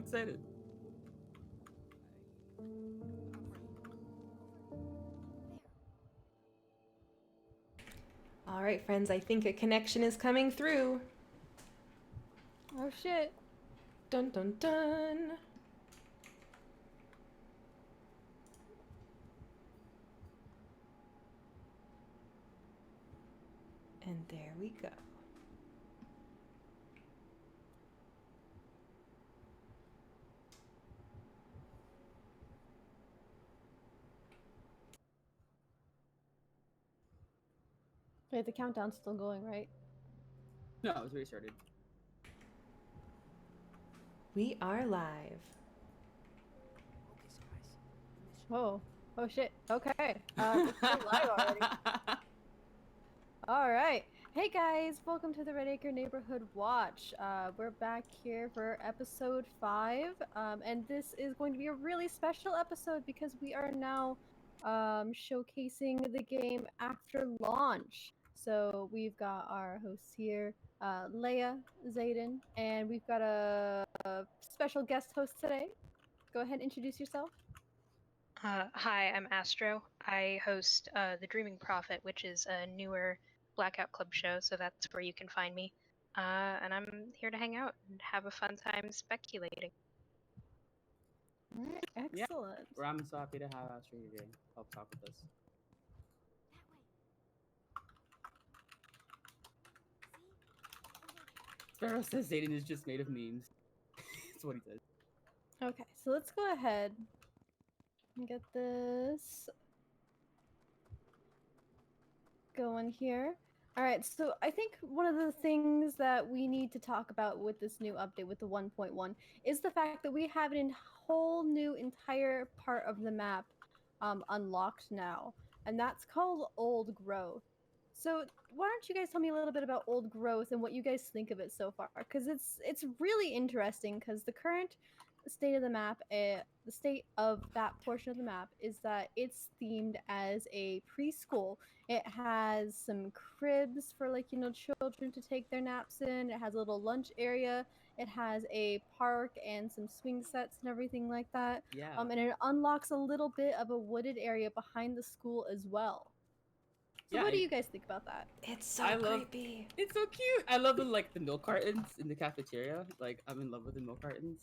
excited. All right, friends, I think a connection is coming through. Oh shit. Dun dun dun. And there we go. Wait, the countdown's still going, right? No, it's already started. We are live. Whoa. Oh shit. Okay. We're live already. All right. Hey guys, welcome to the Red Acre Neighborhood Watch. We're back here for episode 5, and this is going to be a really special episode because we are now showcasing the game after launch. So we've got our hosts here, Leia, Zayden, and we've got a special guest host today. Go ahead and introduce yourself. Hi, I'm Astro. I host The Dreaming Prophet, which is a newer Blackout Club show, so that's where you can find me. And I'm here to hang out and have a fun time speculating. All right, excellent. I'm so happy to have Astro here today. Help talk with us. Sparrow says Zayden is just made of memes. That's what he says. Okay, so let's go ahead and get this going here. All right, so I think one of the things that we need to talk about with this new update with the 1.1 is the fact that we have a whole new entire part of the map unlocked now, and that's called Old Growth. So why don't you guys tell me a little bit about Old Growth and what you guys think of it so far? Because it's really interesting. Because the current state of the map, the state of that portion of the map is that it's themed as a preschool. It has some cribs for children to take their naps in. It has a little lunch area. It has a park and some swing sets and everything like that. Yeah. And it unlocks a little bit of a wooded area behind the school as well. So what do you guys think about that? It's so creepy. It's so cute. I love the milk cartons in the cafeteria. Like, I'm in love with the milk cartons.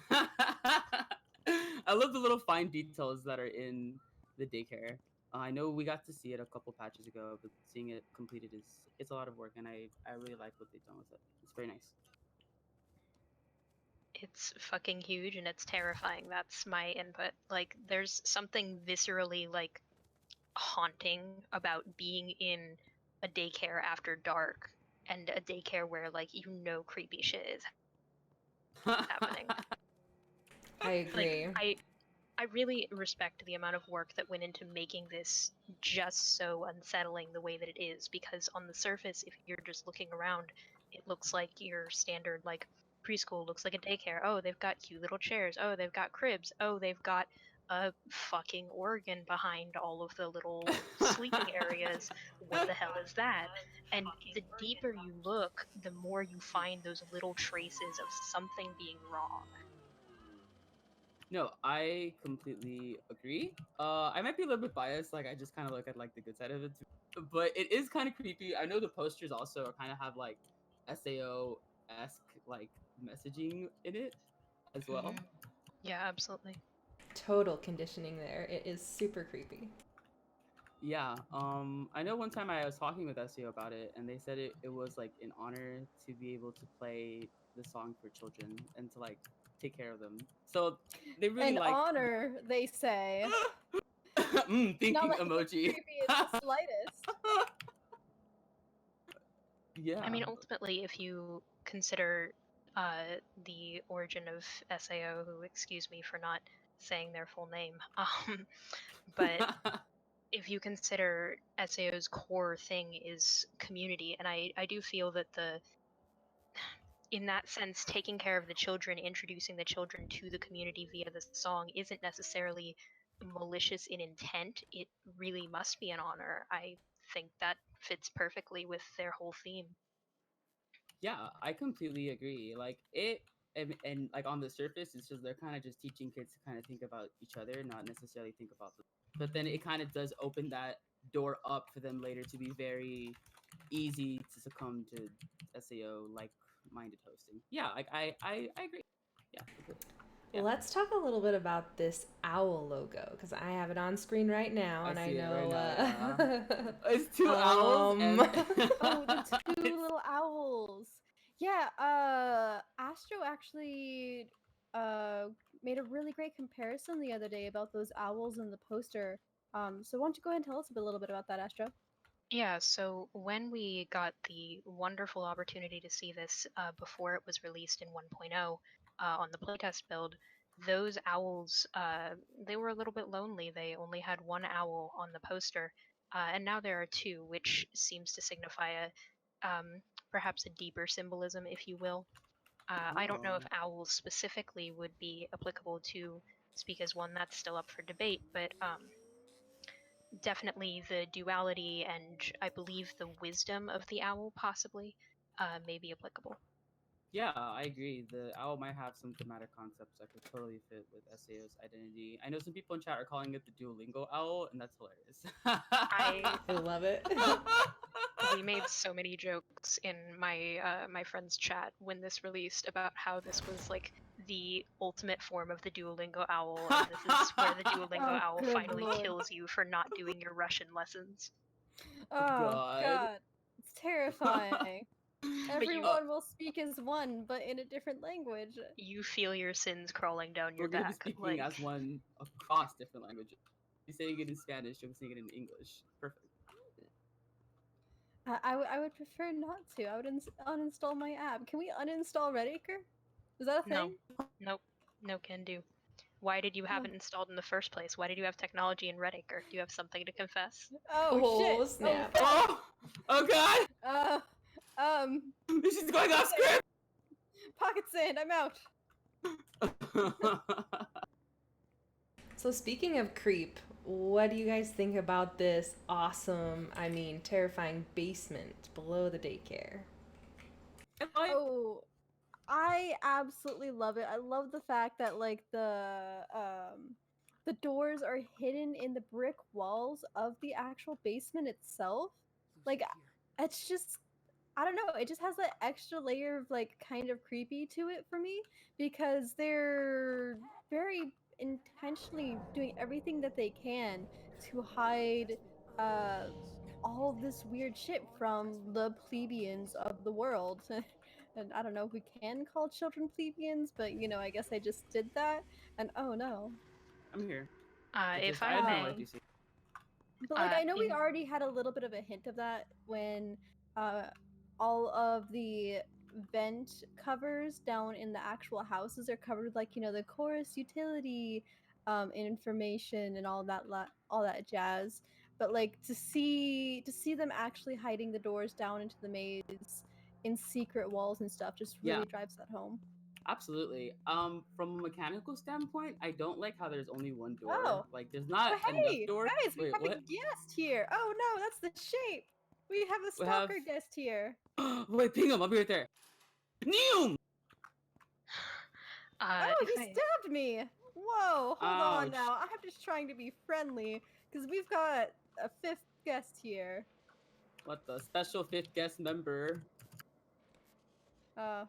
I love the little fine details that are in the daycare. I know we got to see it a couple patches ago, but seeing it completed it's a lot of work, and I really like what they've done with it. It's very nice. It's fucking huge and it's terrifying. That's my input. Like, there's something viscerally, haunting about being in a daycare after dark and a daycare where, creepy shit is happening. I agree. I really respect the amount of work that went into making this just so unsettling the way that it is, because on the surface, if you're just looking around, it looks like your standard, preschool looks like a daycare. Oh, they've got cute little chairs. Oh, they've got cribs. Oh, they've got a fucking organ behind all of the little sleeping areas. What the hell is that? And the deeper you look, the more you find those little traces of something being wrong. No, I completely agree. I might be a little bit biased. Like, I just kind of look at the good side of it, too. But it is kind of creepy. I know the posters also kind of have SAO-esque messaging in it as well. Mm-hmm. Yeah, absolutely. Total conditioning there. It is super creepy. Yeah. I know one time I was talking with SEO about it, and they said it was an honor to be able to play the song for children and to take care of them. So they really An honor, they say. thinking Not emoji. Creepy in the slightest. Yeah. I mean, ultimately, if you consider the origin of SAO, who, excuse me for not saying their full name, but if you consider SAO's core thing is community, and I do feel that in that sense, taking care of the children, introducing the children to the community via the song isn't necessarily malicious in intent. It really must be an honor. I think that fits perfectly with their whole theme. Yeah, I completely agree. and like on the surface, it's just they're kind of just teaching kids to kind of think about each other, not necessarily think about them. But then it kind of does open that door up for them later to be very easy to succumb to SAO like minded hosting. Yeah, like I agree. Yeah, completely. Yeah. Let's talk a little bit about this owl logo because I have it on screen right now, I and I see it right know. now, it's two owls and Oh, the two little owls. Yeah, Astro actually made a really great comparison the other day about those owls in the poster. So why don't you go ahead and tell us a little bit about that, Astro? Yeah, so when we got the wonderful opportunity to see this before it was released in 1.0 on the playtest build, those owls, they were a little bit lonely. They only had one owl on the poster, and now there are two, which seems to signify perhaps a deeper symbolism, if you will. I don't know if Oh. owls specifically would be applicable to speak as one. That's still up for debate, but definitely the duality and I believe the wisdom of the owl possibly may be applicable. Yeah, I agree. The owl might have some thematic concepts that could totally fit with SAO's identity. I know some people in chat are calling it the Duolingo owl, and that's hilarious. I love it. We made so many jokes in my friend's chat when this released about how this was like the ultimate form of the Duolingo owl, and this is where the Duolingo Oh, owl good finally lord. kills you for not doing your Russian lessons. Oh God. God, it's terrifying. But you Everyone will speak as one, but in a different language. you feel your sins crawling down your We're gonna be back. speaking Like as one across different languages. You're saying it in Spanish, you're saying it in English. Perfect. I would prefer not to. I would uninstall my app. Can we uninstall Redacre? Is that a no, thing? nope, no can do. Why did you have Oh. it installed in the first place? Why did you have technology in Redacre? Do you have something to confess? Oh Oh, shit! snap. Oh Oh God! fuck! This is going off script. Pocket sand. I'm out. So speaking of creep, what do you guys think about this awesome, I mean, terrifying basement below the daycare? Oh, I absolutely love it. I love the fact that like the doors are hidden in the brick walls of the actual basement itself. Like it's just I don't know, it just has that extra layer of like kind of creepy to it for me because they're very intentionally doing everything that they can to hide uh all of this weird shit from the plebeians of the world. And I don't know if we can call children plebeians, but you know, I guess I just did that. And oh no. I'm here. If I I have no may, idea. But like I know we in already had a little bit of a hint of that when uh all of the vent covers down in the actual houses are covered with like, you know, the chorus utility information and all that jazz. But like to see them actually hiding the doors down into the maze in secret walls and stuff just Yeah. really drives that home. Absolutely. From a mechanical standpoint, I don't like how there's only one door. Oh. Like, there's not But enough hey, doors. guys, we Wait, have a what? guest here. Oh no, that's the shape. We have a We have- stalker guest here. Wait, ping him. I'll be right there. Neum! Oh, if he I, stabbed me! Whoa, hold on Ouch. now. I'm just trying to be friendly because we've got a fifth guest here. What the special fifth guest member? I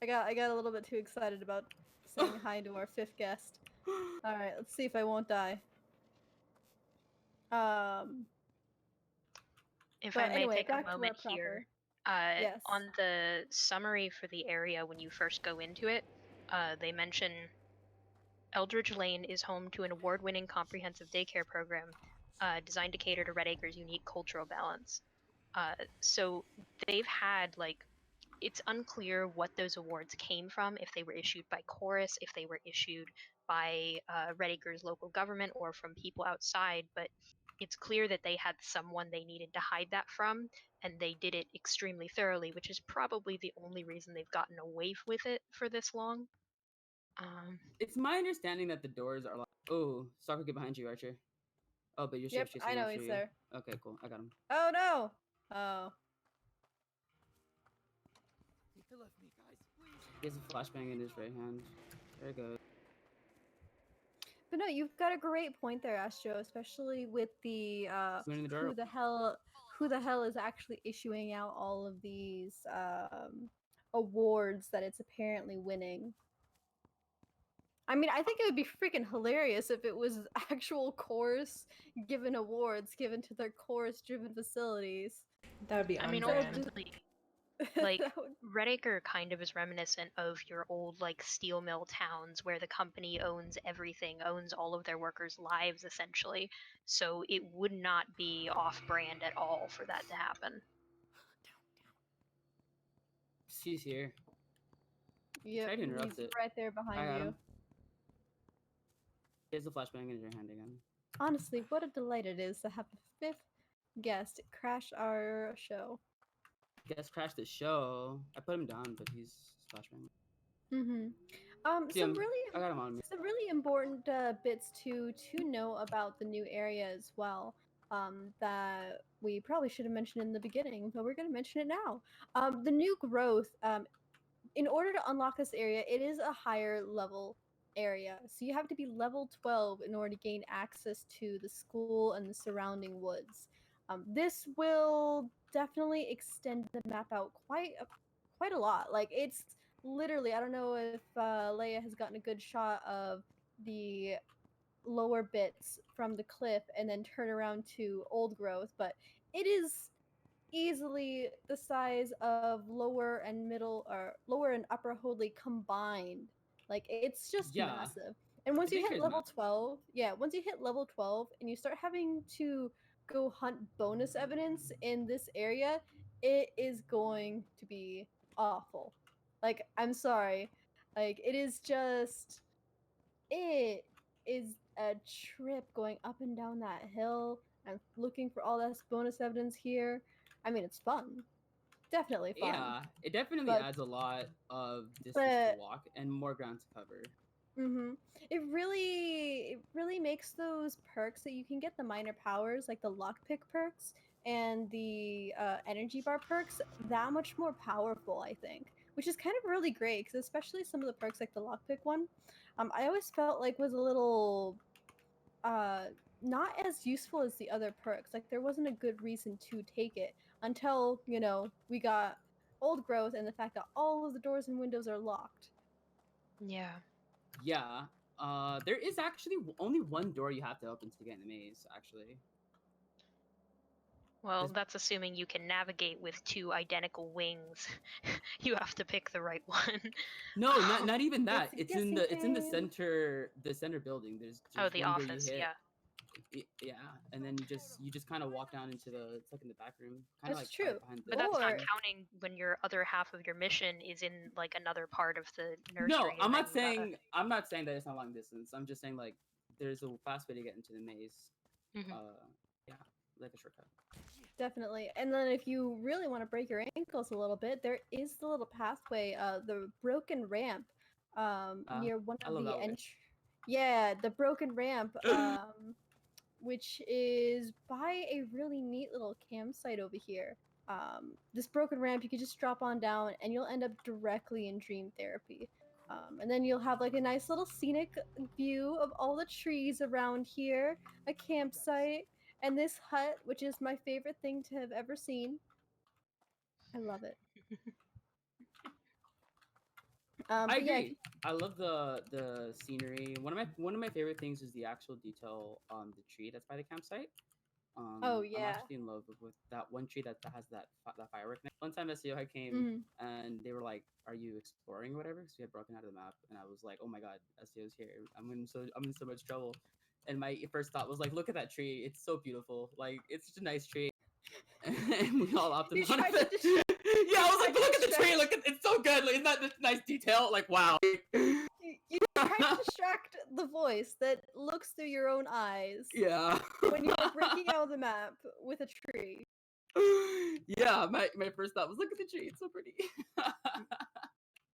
got a little bit too excited about saying hi to our fifth guest. All right, let's see if I won't die. if But I may anyway, take back a to our moment proper. here, Yes. on the summary for the area when you first go into it, they mention Eldridge Lane is home to an award-winning comprehensive daycare program designed to cater to Red Acre's unique cultural balance. So they've had like it's unclear what those awards came from, if they were issued by Chorus, if they were issued by Red Acre's local government, or from people outside, but it's clear that they had someone they needed to hide that from, and they did it extremely thoroughly, which is probably the only reason they've gotten away with it for this long. It's my understanding that the doors are locked. Oh, Stalker, get behind you, Archer. Oh, but you're Yep, safe. I know he's there. Okay, cool. I got him. Oh no! Oh. He has a flashbang in his right hand. There it goes. But no, you've got a great point there, Astro, especially with the Opening the door. who the hell is actually issuing out all of these awards that it's apparently winning. I mean, I think it would be freaking hilarious if it was actual chorus given awards given to their chorus driven facilities. That would be I on mean, brand. ultimately, like That would- Redacre kind of is reminiscent of your old like steel mill towns where the company owns everything, owns all of their workers' lives essentially. So it would not be off-brand at all for that to happen. She's here. Yep, Tried to interrupt he's it. right there I behind got you. him. He has the flashbang in your hand again. Honestly, what a delight it is to have the fifth guest crash our show. Guess crashed the show. I put him down, but he's flashbang. Mm-hmm. See him. I got him on me. Some really important bits to know about the new area as well. That we probably should have mentioned in the beginning, but we're going to mention it now. The new growth. In order to unlock this area, it is a higher level area, so you have to be level 12 in order to gain access to the school and the surrounding woods. This will definitely extend the map out quite a lot. Like it's literally, I don't know if Leia has gotten a good shot of the lower bits from the cliff and then turn around to old growth, but it is easily the size of lower and middle or lower and upper Hoadley combined. Like it's just Yeah. massive. And once you Big hit area's level massive. 12, yeah, once you hit level 12 and you start having to go hunt bonus evidence in this area, it is going to be awful. Like I'm sorry. Like it is a trip going up and down that hill and looking for all this bonus evidence here. I mean, it's fun. Definitely fun. Yeah, it definitely But- adds a lot of distance but- to walk and more ground to cover. It really makes those perks that you can get, the minor powers, like the lockpick perks and the energy bar perks, that much more powerful, I think. Which is kind of really great, because especially some of the perks like the lockpick one, I always felt like was a little not as useful as the other perks. Like there wasn't a good reason to take it until, we got old growth and the fact that all of the doors and windows are locked. Yeah. Yeah. There is actually only one door you have to open to get in the maze, actually. Well, This- that's assuming you can navigate with two identical wings. You have to pick the right one. No, not even that. It's a It's in the guessing game. center building. There's Oh, the one door you office, hit. yeah. Yeah, and then you just kind of walk down into it's like in the back room, kind of That's like true. behind the. But that's not Or- counting when your other half of your mission is in like another part of the nursery. No, and I'm then not you gotta- saying that it's not long distance. I'm just saying like there's a fast way to get into the maze. Mhm. Yeah, like a shortcut. Definitely. And then if you really want to break your ankles a little bit, there is the little pathway, the broken ramp, near one I of love the that way. Yeah, the broken ramp, which is by a really neat little campsite over here. This broken ramp, you could just drop on down, and you'll end up directly in Dream Therapy. And then you'll have like a nice little scenic view of all the trees around here, a campsite, and this hut, which is my favorite thing to have ever seen. I love it. I But yeah, agree. I love the scenery. One of my favorite things is the actual detail on the tree that's by the campsite. Oh, I'm yeah. actually in love with that one tree that has that firework. One time SEO I came Mhm. and they were like, "Are you exploring or whatever?" Because we had broken out of the map, and I was like, "Oh my god, SEO's here! I'm in so much trouble." And my first thought was like, "Look at that tree! It's so beautiful! Like it's such a nice tree." And we all opted You on tried it. to Yeah, I was like, tried to "Look at the tree! distract- Look at it's so good! Like, isn't that this nice detail? Like, wow." You try to distract the voice that looks through your own eyes Yeah. when you're breaking out of the map with a tree. Yeah, my first thought was, look at the tree, it's so pretty.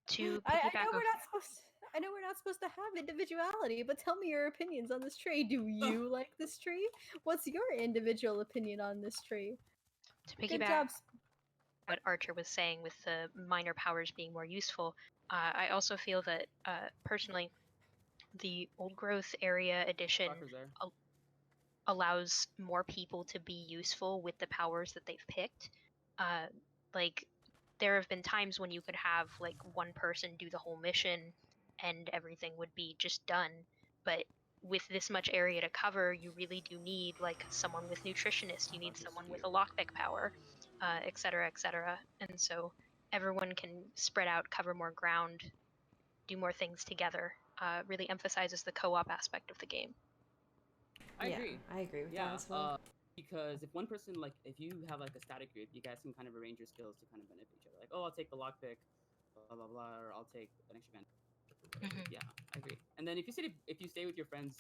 To I piggyback know we're off- not supposed. I know we're not supposed to have individuality, but tell me your opinions on this tree. Do you like this tree? What's your individual opinion on this tree? to Good piggyback job. what Archer was saying with the minor powers being more useful, I also feel that personally, the old growth area edition Stalker's there. allows more people to be useful with the powers that they've picked. Like, there have been times when you could have like one person do the whole mission and everything would be just done, but with this much area to cover, you really do need like someone with nutritionist, you need someone with a lockpick power, et cetera, et cetera. And so everyone can spread out, cover more ground, do more things together. Really emphasizes the co-op aspect of the game. I Yeah, agree. I agree with Yeah, that as well. because if one person, like, if you have like a static group, you guys can kind of arrange your skills to kind of benefit each other. Like, oh, I'll take the lockpick, blah blah blah, or I'll take an extra gun. Mhm. Yeah, I agree. And then if you stay with your friends,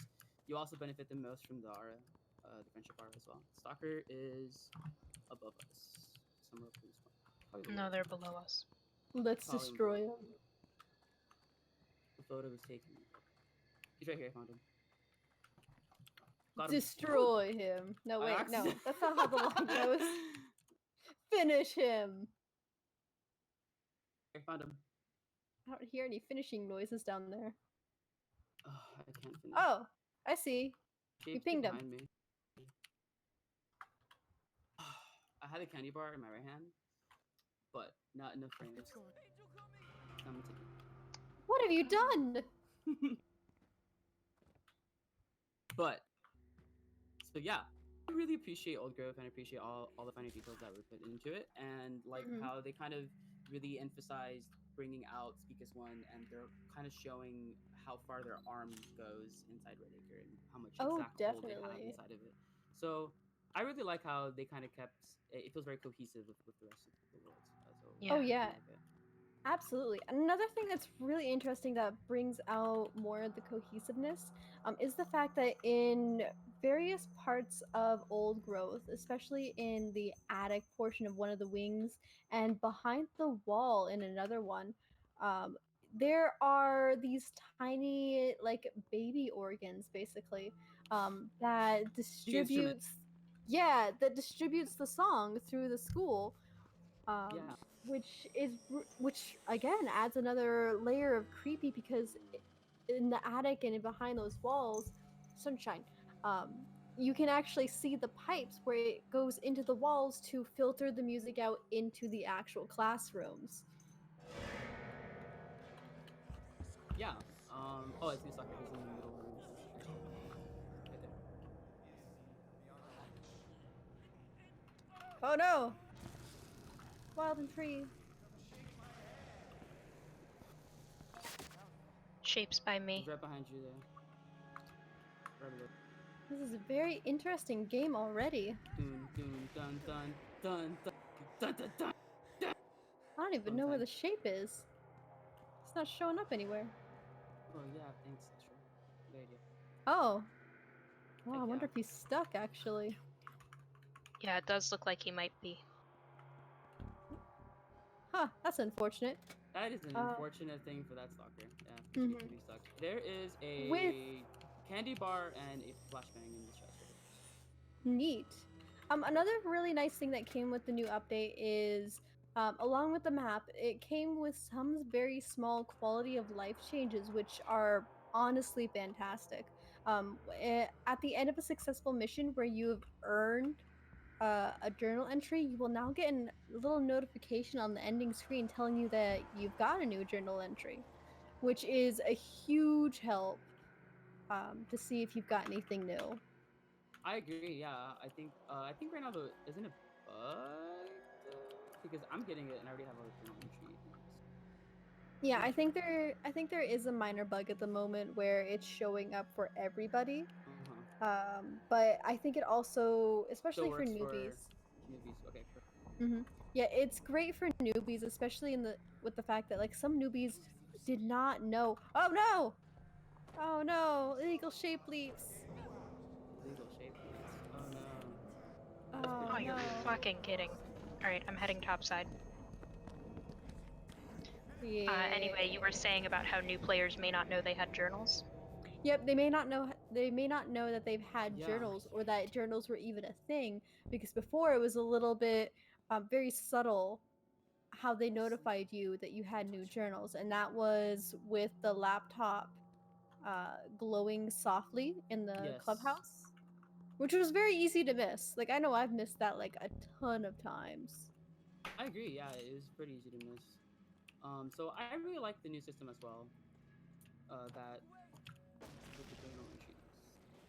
you also benefit the most from the aura, the friendship aura as well. Stalker is above us, somewhere up in this one. Probably No, below they're us. below us. Let's Probably destroy below. him. The photo was taken. He's right here. I found him. Got him. Destroy him. No, I wait, no. accident- That's not how the line goes. Finish him. I found him. I don't hear any finishing noises down there. Oh, I can't finish. Oh, I see. Shape's pinged him. behind me. I had a candy bar in my right hand, but not enough frames. I'm gonna take What have you done? it. But so yeah, I really appreciate Old Grove and I appreciate all the finer details that were put into it, and like Mhm. how they kind of really emphasized bringing out Speakus One, and they're kind of showing how far their arm goes inside Red Acre and how much Oh, exact hold they have definitely. inside of it. So I really like how they kind of kept it. Feels very cohesive with the rest of the world. So Yeah. Oh, I really yeah. like it. Absolutely. Another thing that's really interesting that brings out more of the cohesiveness is the fact that in various parts of Old Growth, especially in the attic portion of one of the wings and behind the wall in another one, um, there are these tiny, like, baby organs, basically, that instrument. distributes, yeah, that distributes the song through the school. Um, Yeah. which again adds another layer of creepy because in the attic and behind those walls, sunshine, you can actually see the pipes where it goes into the walls to filter the music out into the actual classrooms. Yeah. Oh, I see the soccer. He's in the middle of the room. Actually, right there. Oh no! Wild and free. Shapes by me. He's right behind you there. Right below. This is a very interesting game already. Dun dun dun dun dun dun dun dun dun. I don't even know where the shape is. It's not showing up anywhere. Oh yeah, thanks. That's true. Good idea. Oh. Oh, I Heck wonder yeah. if he's stuck actually. Yeah, it does look like he might be. Huh, that's unfortunate. That is an Uh, unfortunate thing for that stalker. Yeah, Mhm. to be stuck. There is a With- candy bar and a flashbang in the chest. Neat. Another really nice thing that came with the new update is, along with the map, it came with some very small quality of life changes, which are honestly fantastic. At the end of a successful mission where you have earned a journal entry, you will now get a little notification on the ending screen telling you that you've got a new journal entry, which is a huge help to see if you've got anything new. I agree. Yeah, I think right now though isn't it bug because I'm getting it and I already have a journal entry. Yeah, Not I think sure. there is a minor bug at the moment where it's showing up for everybody. But I think it also, especially for works for newbies. newbies. Okay. Perfect. Hmm. Yeah, it's great for newbies, especially with the fact that like some newbies did not know. Oh no! Oh no! Illegal shape leaps. Legal shape leads. Oh no. That's Oh Oh, you're no. fucking kidding. Alright, I'm heading topside. Yeah. Anyway, you were saying about how new players may not know they had journals. Yep, they may not know that they've had Yeah. journals or that journals were even a thing because before it was a little bit very subtle how they notified you that you had new journals, and that was with the laptop glowing softly in the Yes. clubhouse, which was very easy to miss. Like I know I've missed that like a ton of times. I agree. Yeah, it was pretty easy to miss. So I really like the new system as well. That with the journal entries.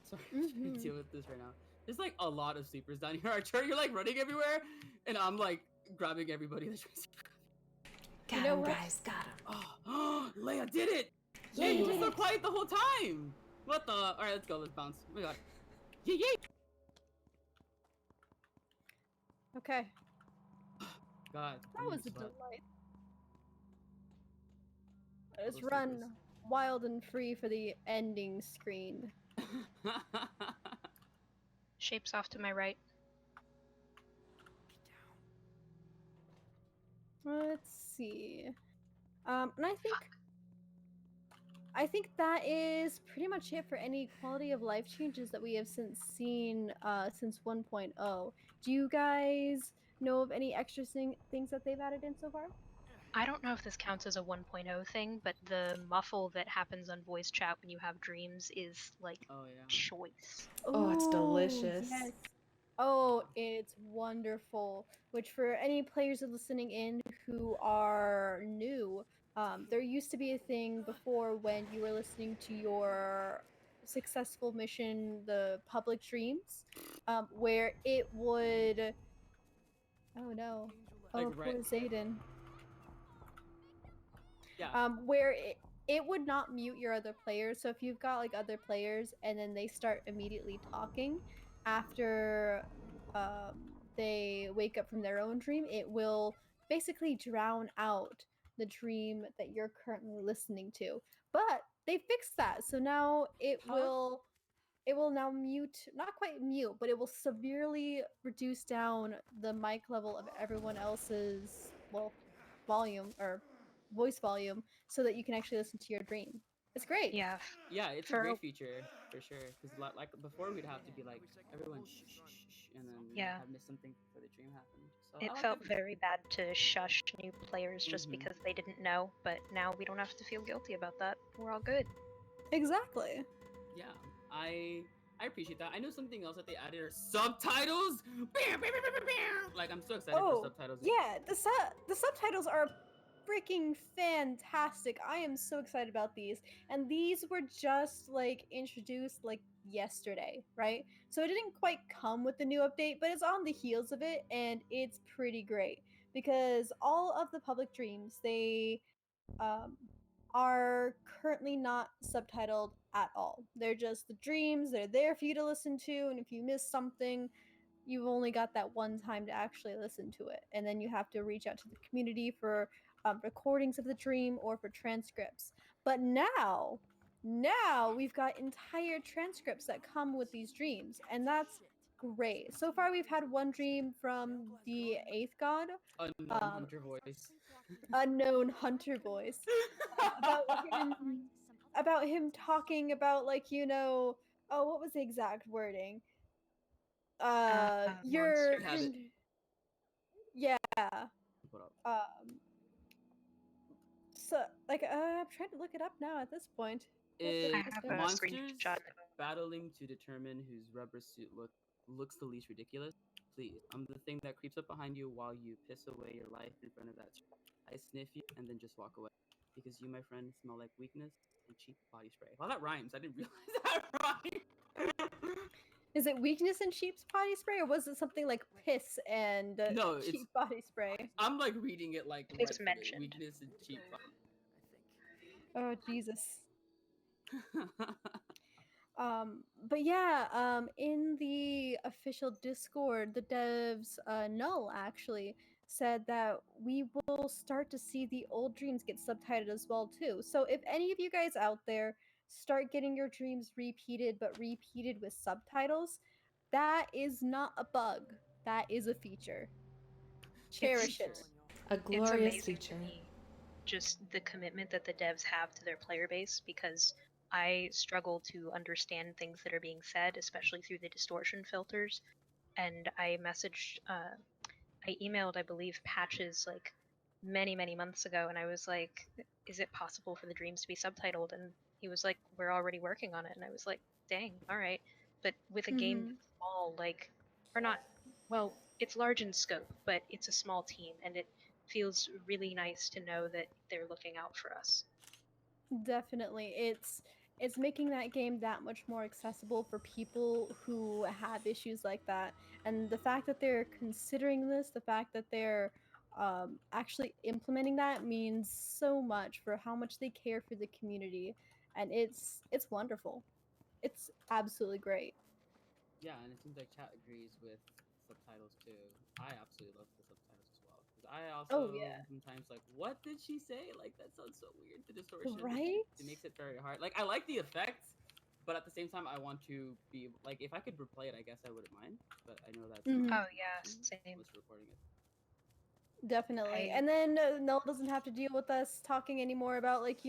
Sorry, I'm trying to Mhm. deal with this right now. There's like a lot of sleepers down here. Archer, you're like running everywhere, and I'm like grabbing everybody that's trying to. Got You know him, what? guys. Got him. Oh, Leia did it! Yeah. Leia, you were so quiet the whole time. What the? All right, let's go. Let's bounce. Oh my god. Yay! Okay, God. that was a sweat. delight. All Let's those run sleepers. wild and free for the ending screen. Shapes off to my right. Let's see. And I think that is pretty much it for any quality of life changes that we have seen since 1.0. Do you guys know of any extra things that they've added in so far? I don't know if this counts as a 1.0 thing, but the muffle that happens on voice chat when you have dreams is like Oh yeah. choice. Oh, it's delicious. Yes. Oh, it's wonderful. Which for any players listening in who are new, there used to be a thing before when you were listening to your successful mission, the public dreams, where it would. Oh no! Like Oh, right. poor Zayden. Yeah. Where it would not mute your other players. So if you've got like other players and then they start immediately talking after they wake up from their own dream, it will basically drown out the dream that you're currently listening to. But they fixed that, so now Huh? it will now mute, not quite mute, but it will severely reduce down the mic level of everyone else's, well, volume or voice volume so that you can actually listen to your dream. It's great. Yeah. Yeah, it's a For great feature for sure. Because like before, we'd have to be like everyone shh shh shh, shh and then Yeah. have missed something before the dream happened. So it I like felt that feature. very bad to shush new players just Mhm. because they didn't know, but now we don't have to feel guilty about that. We're all good. Exactly. Yeah, I appreciate that. I know something else that they added are subtitles. Bam, bam, bam, bam, bam, bam. Like I'm so excited for Oh, subtitles. yeah, the subtitles are freaking fantastic. I am so excited about these. And these were just like introduced like yesterday, right? So it didn't quite come with the new update, but it's on the heels of it and it's pretty great because all of the public dreams, they um are currently not subtitled at all. They're just the dreams, they're there for you to listen to, and if you miss something, you've only got that one time to actually listen to it. And then you have to reach out to the community for recordings of the dream or for transcripts. But now we've got entire transcripts that come with these dreams, and that's great. So far, we've had one dream from the eighth god, Unknown um, hunter voice. unknown hunter voice, about him talking about like oh, what was the exact wording? Monster. Have it. Yeah. Put up. So like I'm trying to look it up now at this point. Is I have a monsters screenshot. battling to determine whose rubber suit looks the least ridiculous? Please, I'm the thing that creeps up behind you while you piss away your life in front of that. I sniff you and then just walk away because you, my friend, smell like weakness and cheap body spray. Well, that rhymes. I didn't realize that rhymed. Is it weakness and sheep's body spray, or was it something like piss and No, it's. cheap body spray? I'm like reading it like It right was from it. mentioned. Weakness and cheap body. Oh Jesus. But yeah, in the official Discord, the devs, Null actually said that we will start to see the old dreams get subtitled as well too. So if any of you guys out there start getting your dreams repeated, but repeated with subtitles, that is not a bug. That is a feature. Cherish it. A It's glorious amazing feature. to me just the commitment that the devs have to their player base, because I struggle to understand things that are being said, especially through the distortion filters. And I emailed, I believe, Patches like many, many months ago, and I was like, "Is it possible for the dreams to be subtitled?" And he was like, "We're already working on it." And I was like, "Dang, all right." But with a game Mhm. small, like, or not, well, it's large in scope, but it's a small team, and it feels really nice to know that they're looking out for us. Definitely. It's making that game that much more accessible for people who have issues like that. And the fact that they're considering this, the fact that they're actually implementing that means so much for how much they care for the community. And it's wonderful. It's absolutely great. Yeah, and it seems like chat agrees with subtitles too. I absolutely love the subtitles as well because I Oh also yeah. sometimes like, what did she say? Like that sounds so weird. The distortion, Right? it makes it very hard. Like I like the effects, but at the same time, I want to be like, if I could replay it, I guess I wouldn't mind. But I know that's not Hmm. Oh yeah, the person same. was recording it. Definitely. I And then Noel doesn't have to deal with us talking anymore about, like,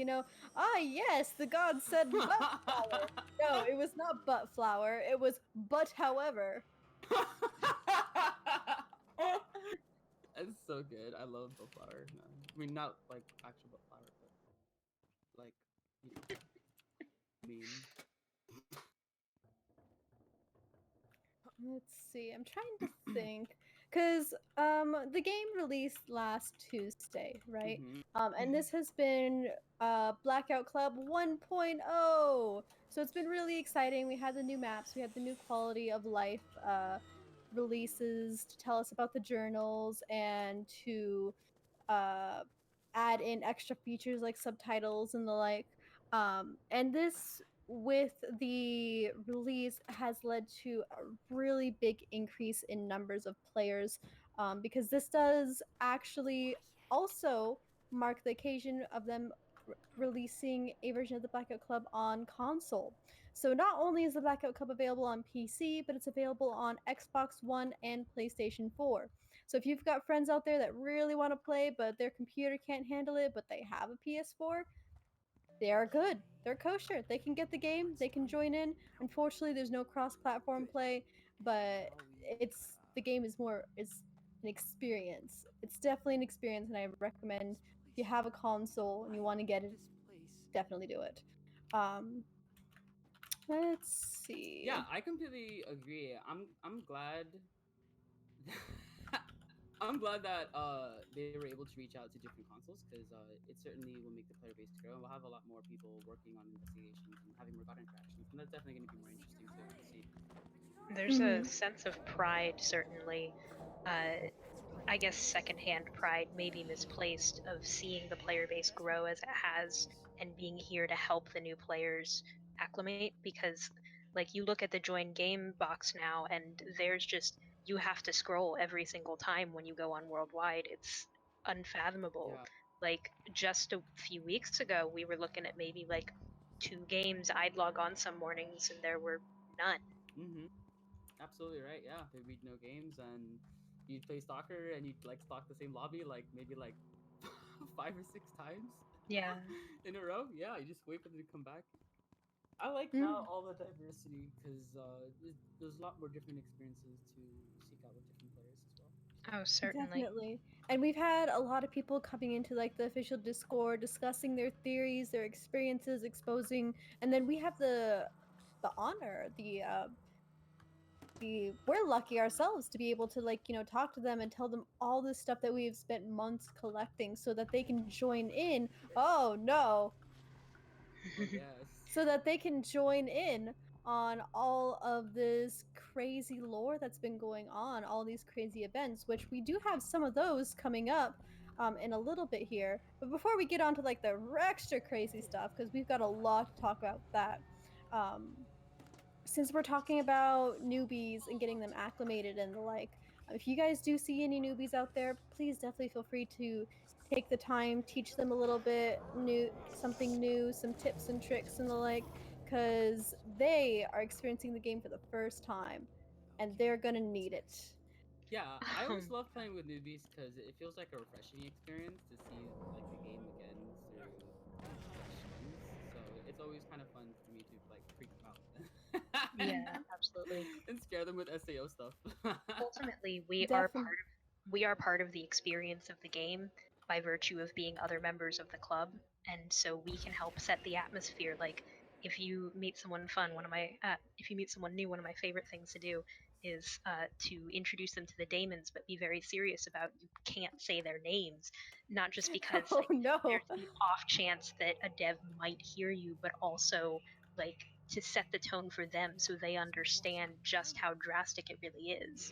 ah, yes, the god said but flower. No, it was not but flower. It was but however. It's so good. I love the flower. No, I mean not like actual but flower, but like you know, meme. Let's see. I'm trying to think. Because the game released last Tuesday, right? Hmm. And Mhm. this has been Blackout Club 1.0. So it's been really exciting. We had the new maps, we had the new quality of life releases to tell us about the journals and to uh, add in extra features like subtitles and the like. And this, with the release, has led to a really big increase in numbers of players because this does actually also mark the occasion of them releasing a version of the Blackout Club on console. So not only is the Blackout Club available on PC, but it's available on Xbox One and PlayStation 4. So if you've got friends out there that really want to play, but their computer can't handle it, but they have a PS4, they are good. They're kosher. They can get the game. They can join in. Unfortunately, there's no cross-platform play, but the game is an experience. It's definitely an experience, and I recommend if you have a console and you want to get it, definitely do it. Um, let's see. Yeah, I completely agree. I'm glad. I'm glad that they were able to reach out to different consoles because it certainly will make the player base grow, and we'll have a lot more people working on investigations and having more god interactions, and that's definitely going to be more interesting to see. There's a Hmm. sense of pride, certainly. I guess secondhand pride may be misplaced of seeing the player base grow as it has and being here to help the new players acclimate because like you look at the join game box now and there's just you have to scroll every single time when you go on worldwide. It's unfathomable. Yeah. Like just a few weeks ago we were looking at maybe like 2 games. I'd log on some mornings and there were none. Mm-hmm. Absolutely right. Yeah, they read no games, and you'd play stalker, and you'd like stalk the same lobby like maybe like 5 or 6 times Yeah. in a row. Yeah, you just wait for them to come back. I like now Mm, all the diversity because there's a lot more different experiences to seek out with different players as well. So. Oh, certainly. definitely. And we've had a lot of people coming into like the official Discord discussing their theories, their experiences, exposing, and then we have the honor, the we're lucky ourselves to be able to like talk to them and tell them all this stuff that we've spent months collecting so that they can join in. Oh no, Oh yes. so that they can join in on all of this crazy lore that's been going on, all these crazy events, which we do have some of those coming up in a little bit here. But before we get on to like the extra crazy stuff, because we've got a lot to talk about that. Um, since we're talking about newbies and getting them acclimated and the like, if you guys do see any newbies out there, please definitely feel free to take the time, teach them a little bit something new, some tips and tricks and the like, because they are experiencing the game for the first time and they're gonna need it. Yeah, I always Um, love playing with newbies because it feels like a refreshing experience to see like the game again through fresh lens. So it's always kind of fun for me to like freak them out yeah, absolutely. and scare them with SAO stuff. Ultimately, Definitely. we are part of the experience of the game. by virtue of being other members of the club, and so we can help set the atmosphere. Like, if you meet someone fun, if you meet someone new, one of my favorite things to do is to introduce them to the daemons, but be very serious about you can't say their names, not just because Oh like no. there's the off chance that a dev might hear you, but also like to set the tone for them so they understand just how drastic it really is.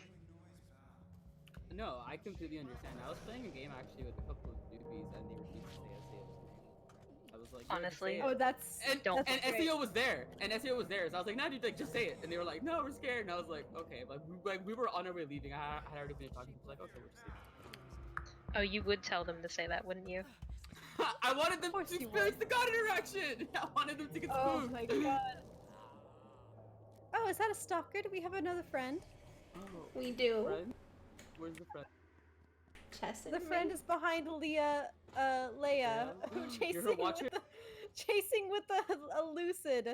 No, I completely understand. I was playing a game actually with a couple of newbies, and they refused to say SAO's name. I was like, yo, just say Honestly, it. Oh, that's Don't- that's And great. SEO was there, so I was like, nah, dude, like, just say it. And they were like, no, we're scared. And I was like, okay, like we were on our way leaving. I had already finished talking. I was like, okay, we'll just leave. Oh, you would tell them to say that, wouldn't you? I wanted them course to you experience would. the god interaction. I wanted them to get Oh spooked. my god. Oh, is that a stalker? Do we have another friend? Oh, We do. friend? Where's the friend? Chess The friend is behind Leia, Leia, You're her watcher? chasing with the a lucid.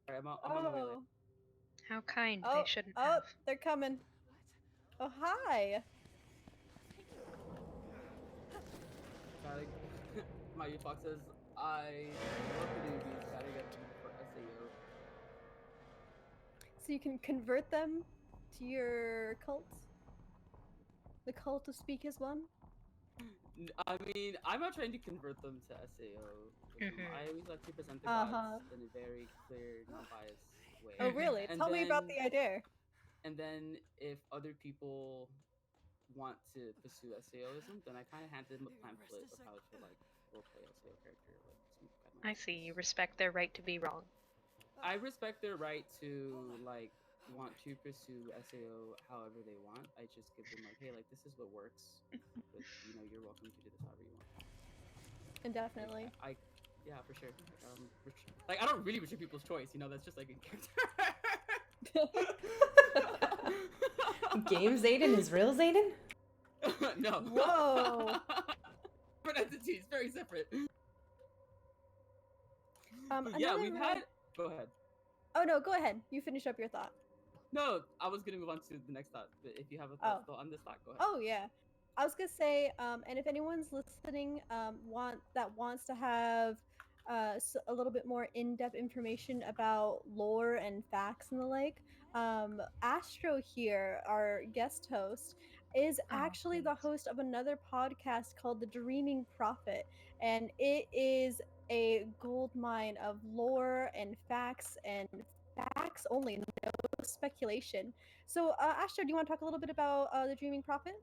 Alright, I'm on my way. Oh, How kind, oh, they shouldn't oh, have. they're coming. Oh, hi. Gotta, Mario Fox says, I love the newbies, gotta get them for SAO. So you can convert them to your cult? The cult of Speak is One? I mean, I'm not trying to convert them to SAO. I always like to present the gods in a very clear, non-biased way. Oh, really? And Tell me about the then- idea. And then if other people want to pursue SAOism, then I kind of hand them a pamphlet of how to like roleplay SAO character. Like some guidelines. I see, you respect their right to be wrong. I respect their right to like want to pursue SAO however they want. I just give them like, hey, like this is what works, but you know, you're welcome to do this however you want. Indefinitely. Yeah, for sure. Like I don't really restrict people's choice. You know, that's just like in character. Game Zayden is real Zayden? No. Whoa. Different entities, very separate. Another Yeah, we've really- had. Go ahead. Oh no, go ahead. You finish up your thought. No, I was gonna move on to the next thought, but if you have a thought still on this thought, go ahead. Oh yeah, I was gonna say, and if anyone's listening, wants to have a little bit more in-depth information about lore and facts and the like, Astro here, our guest host, is actually the host of another podcast called The Dreaming Prophet, and it is a gold mine of lore and facts only, no speculation. So, Astro, do you want to talk a little bit about The Dreaming Prophet?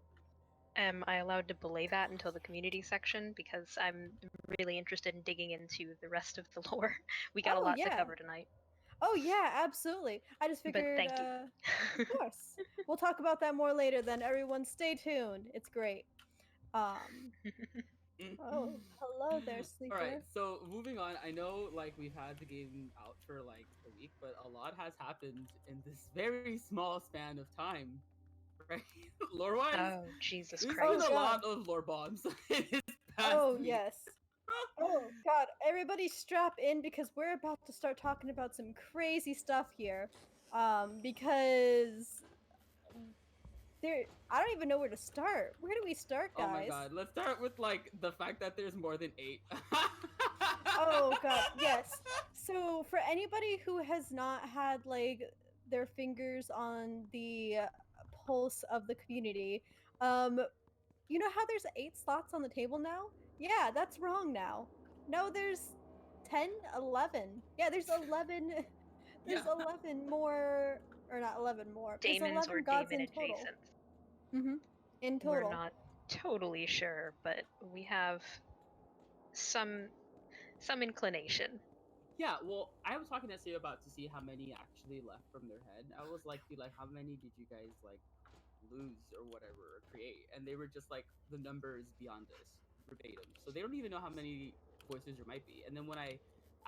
Am I allowed to belay that until the community section? Because I'm really interested in digging into the rest of the lore. We got a Oh, lot to yeah. cover tonight. Oh yeah, absolutely. I just But figured, thank you. of course, we'll talk about that more later. Then everyone, stay tuned. It's great. Oh, hello there, sleeper. All right, so moving on. I know like we've had the game out for like a week, but a lot has happened in this very small span of time, right? Lore-wise, Oh, Jesus there's Christ. been a God. lot of lore bombs in this past Oh week. yes. Oh god, everybody strap in because we're about to start talking about some crazy stuff here. Because I don't even know where to start. Where do we start, guys? Oh my god, let's start with like the fact that there's more than 8. Oh god, yes. So for anybody who has not had like their fingers on the pulse of the community, you know how there's 8 slots on the table now? Yeah, that's wrong now. No, there's 10, 11. Yeah, there's 11. There's Yeah. 11 more, or not 11 more. There's Daemons 11 or gods daemon in total. adjacent. Mm-hmm. In We're total. not totally sure, but we have some inclination. Yeah, well, I was talking to SEO about to see how many actually left from their head. I was like, how many did you guys like lose or whatever or create? And they were just like, the number is beyond us, verbatim. So they don't even know how many voices there might be. And then when I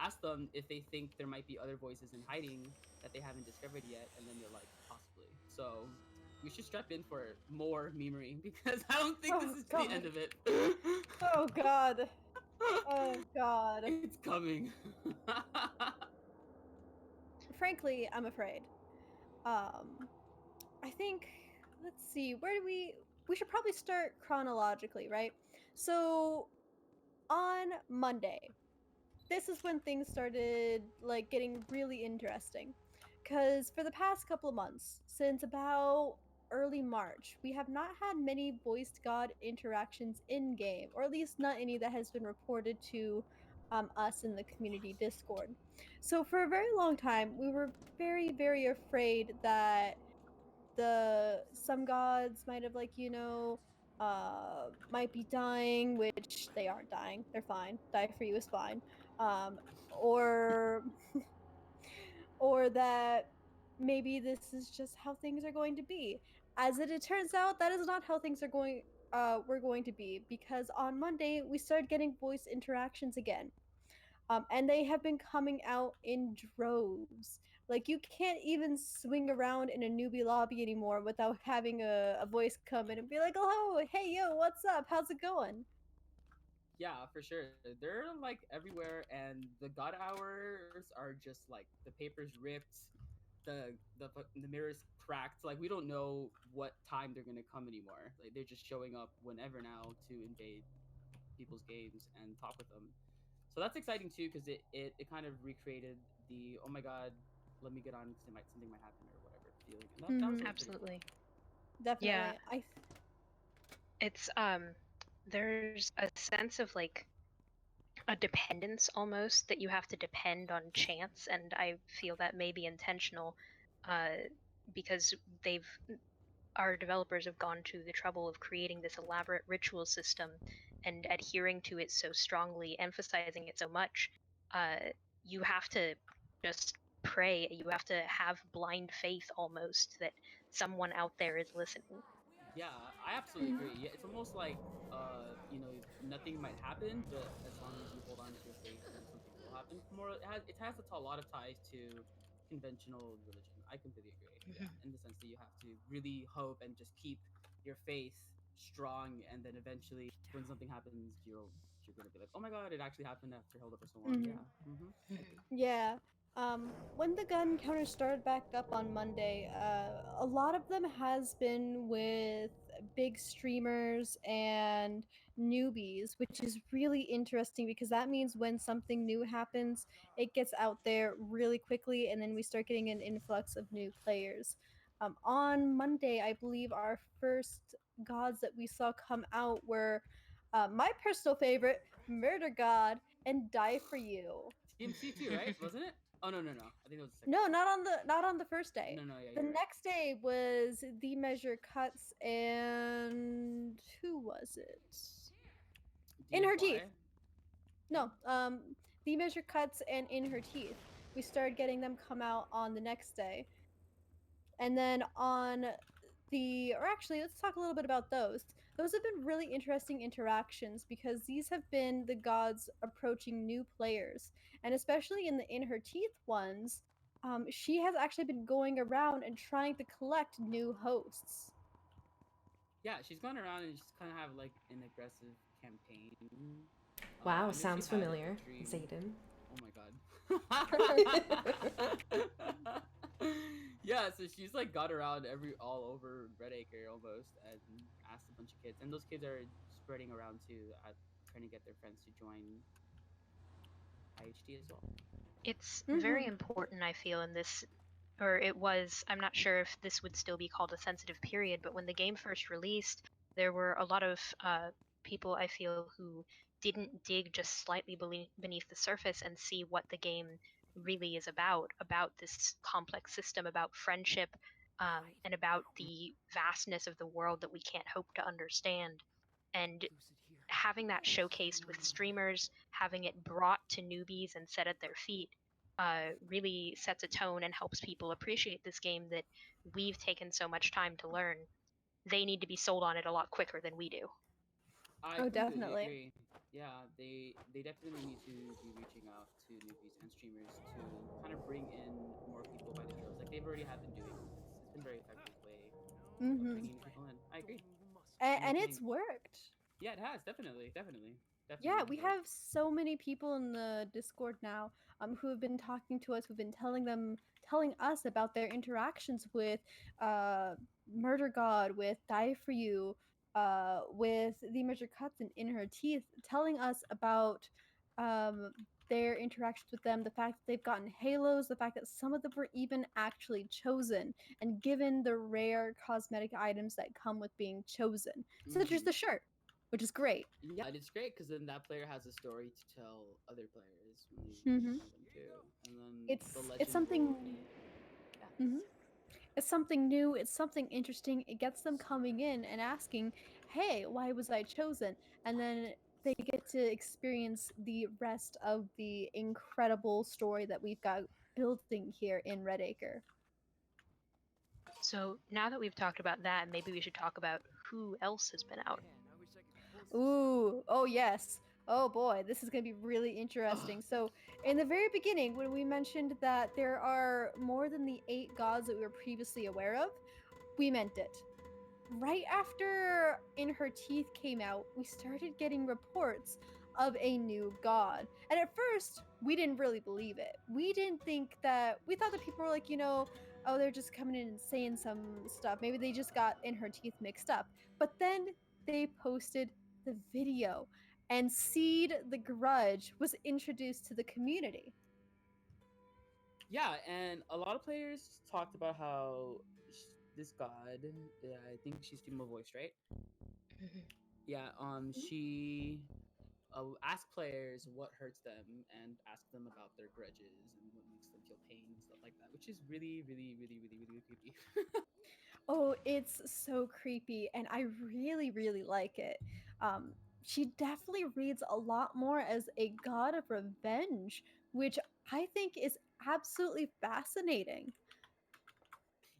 asked them if they think there might be other voices in hiding that they haven't discovered yet, and then they're like, possibly. So we should strap in for more memery because I don't think this Oh, is God. the end of it. Oh god. Oh god. It's coming. Frankly, I'm afraid. I think, let's see, where do we we should probably start chronologically, right? So on Monday, this is when things started like getting really interesting. Cuz for the past couple of months, since about early March, we have not had many voiced god interactions in game, or at least not any that has been reported to us in the community Discord. So for a very long time, we were very afraid that the some gods might have, like, might be dying, which they aren't dying, they're fine. Die for you is fine. Or or that maybe this is just how things are going to be. As it turns out, that is not how things are going we're going to be, because on Monday we started getting voice interactions again. And they have been coming out in droves. Like, you can't even swing around in a newbie lobby anymore without having a voice come in and be like, "Oh, hey, yo, what's up? How's it going?" Yeah, for sure. They're like everywhere, and the god hours are just like the paper's ripped, the mirror's cracked. Like we don't know what time they're gonna come anymore. Like they're just showing up whenever now to invade people's games and talk with them. So that's exciting too, because it kind of recreated the oh my god, let me get on because something might happen or whatever feeling, and that was Mhm. really pretty cool. Absolutely. Yeah, Definitely. it's there's a sense of like a dependence almost that you have to depend on chance, and I feel that may be intentional, uh, because they've our developers have gone to the trouble of creating this elaborate ritual system and adhering to it so strongly, emphasizing it so much. Uh, you have to just pray. You have to have blind faith almost that someone out there is listening. Yeah, I absolutely Mhm. agree. Yeah, it's almost like nothing might happen, but as long as you hold on to your faith, then something will happen. More, it has a lot of ties to conventional religion. I completely agree. Yeah, Mhm. in the sense that you have to really hope and just keep your faith strong, and then eventually, when something happens, you're gonna be like, oh my god, it actually happened after held up for so long. Mhm. Yeah, I agree. Yeah. When the gun counter started back up on Monday, a lot of them has been with big streamers and newbies, which is really interesting because that means when something new happens, it gets out there really quickly, and then we start getting an influx of new players. On Monday, I believe our first gods that we saw come out were my personal favorite, Murder God and Die for You. TMC too, right? Wasn't it? Oh no, no, no. I think it was the second No, day. not on the first day. No, no, yeah, The you're right. next day was The Measure Cuts, and who was it? In Her Teeth. DFY. Yeah. No, The Measure Cuts and In Her Teeth. We started getting them come out on the next day. And then or actually, let's talk a little bit about those. Those have been really interesting interactions because these have been the gods approaching new players. And especially in the In Her Teeth ones, she has actually been going around and trying to collect new hosts. Yeah, she's going around and she's kind of have like an aggressive campaign. Wow, I know she sounds had a familiar, dream. Zayden. Oh my god. Yeah, so she's like got around all over Red Acre almost and asked a bunch of kids, and those kids are spreading around too, trying to get their friends to join IHT as well. It's very Hmm. important, I feel, in this, or it was, I'm not sure if this would still be called a sensitive period, but when the game first released, there were a lot of people, I feel, who didn't dig just slightly beneath the surface and see what the game really is about this complex system, about friendship, and about the vastness of the world that we can't hope to understand. And having that showcased with streamers, having it brought to newbies and set at their feet, really sets a tone and helps people appreciate this game that we've taken so much time to learn. They need to be sold on it a lot quicker than we do. I Oh, completely definitely. agree. Yeah, they definitely need to be reaching out to newbies and streamers to kind of bring in more people by the droves, like they've already have been doing. It's been very effective way of Hmm. bringing people in. I agree. And And you're it's playing. worked. Yeah, it has definitely, Yeah, definitely we worked. have so many people in the Discord now, who have been talking to us, who've been telling us about their interactions with uh, Murder God, with Die for You, with the Major Cuts in her teeth, telling us about their interactions with them, the fact that they've gotten halos, the fact that some of them were even actually chosen and given the rare cosmetic items that come with being chosen, such as Mhm. the shirt, which is great. Yeah, and it's great because then that player has a story to tell other players when they Hmm. play them too, and then the It's legend something. will be. Yeah. Mhm. It's something new, it's something interesting. It gets them coming in and asking, "Hey, why was I chosen?" And then they get to experience the rest of the incredible story that we've got building here in Redacre. So now that we've talked about that, maybe we should talk about who else has been out. Ooh, oh yes. Oh boy, this is going to be really interesting. Ugh. So, in the very beginning, when we mentioned that there are more than the 8 gods that we were previously aware of, we meant it. Right after In Her Teeth came out, we started getting reports of a new god. And at first, we didn't really believe it. We didn't think that, we thought that people were like, oh, they're just coming in and saying some stuff. Maybe they just got In Her Teeth mixed up. But then they posted the video, and Seed the Grudge was introduced to the community. Yeah, and a lot of players talked about how this god, I think she's female voiced, right? Mhm. Yeah, she ask players what hurts them and ask them about their grudges and what makes them feel pain and stuff like that, which is really, really, really, really, really creepy. Oh, it's so creepy, and I really, really like it. Um, she definitely reads a lot more as a god of revenge, which I think is absolutely fascinating.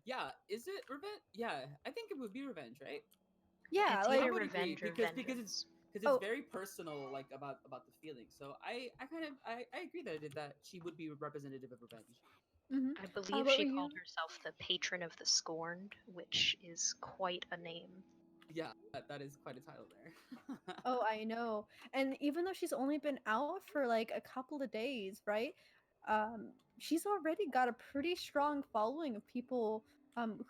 Yeah, is it revenge? Yeah, I think it would be revenge, right? Yeah, It's I like, either would agree revenge or vengeance. because it's oh, very personal, like about the feeling. So I kind of I agree that she would be representative of revenge. hmm I believe what were she called you? herself the patron of the scorned, which is quite a name. Yeah, that is quite a title there. Oh, I know. And even though she's only been out for like a couple of days, right? She's already got a pretty strong following of people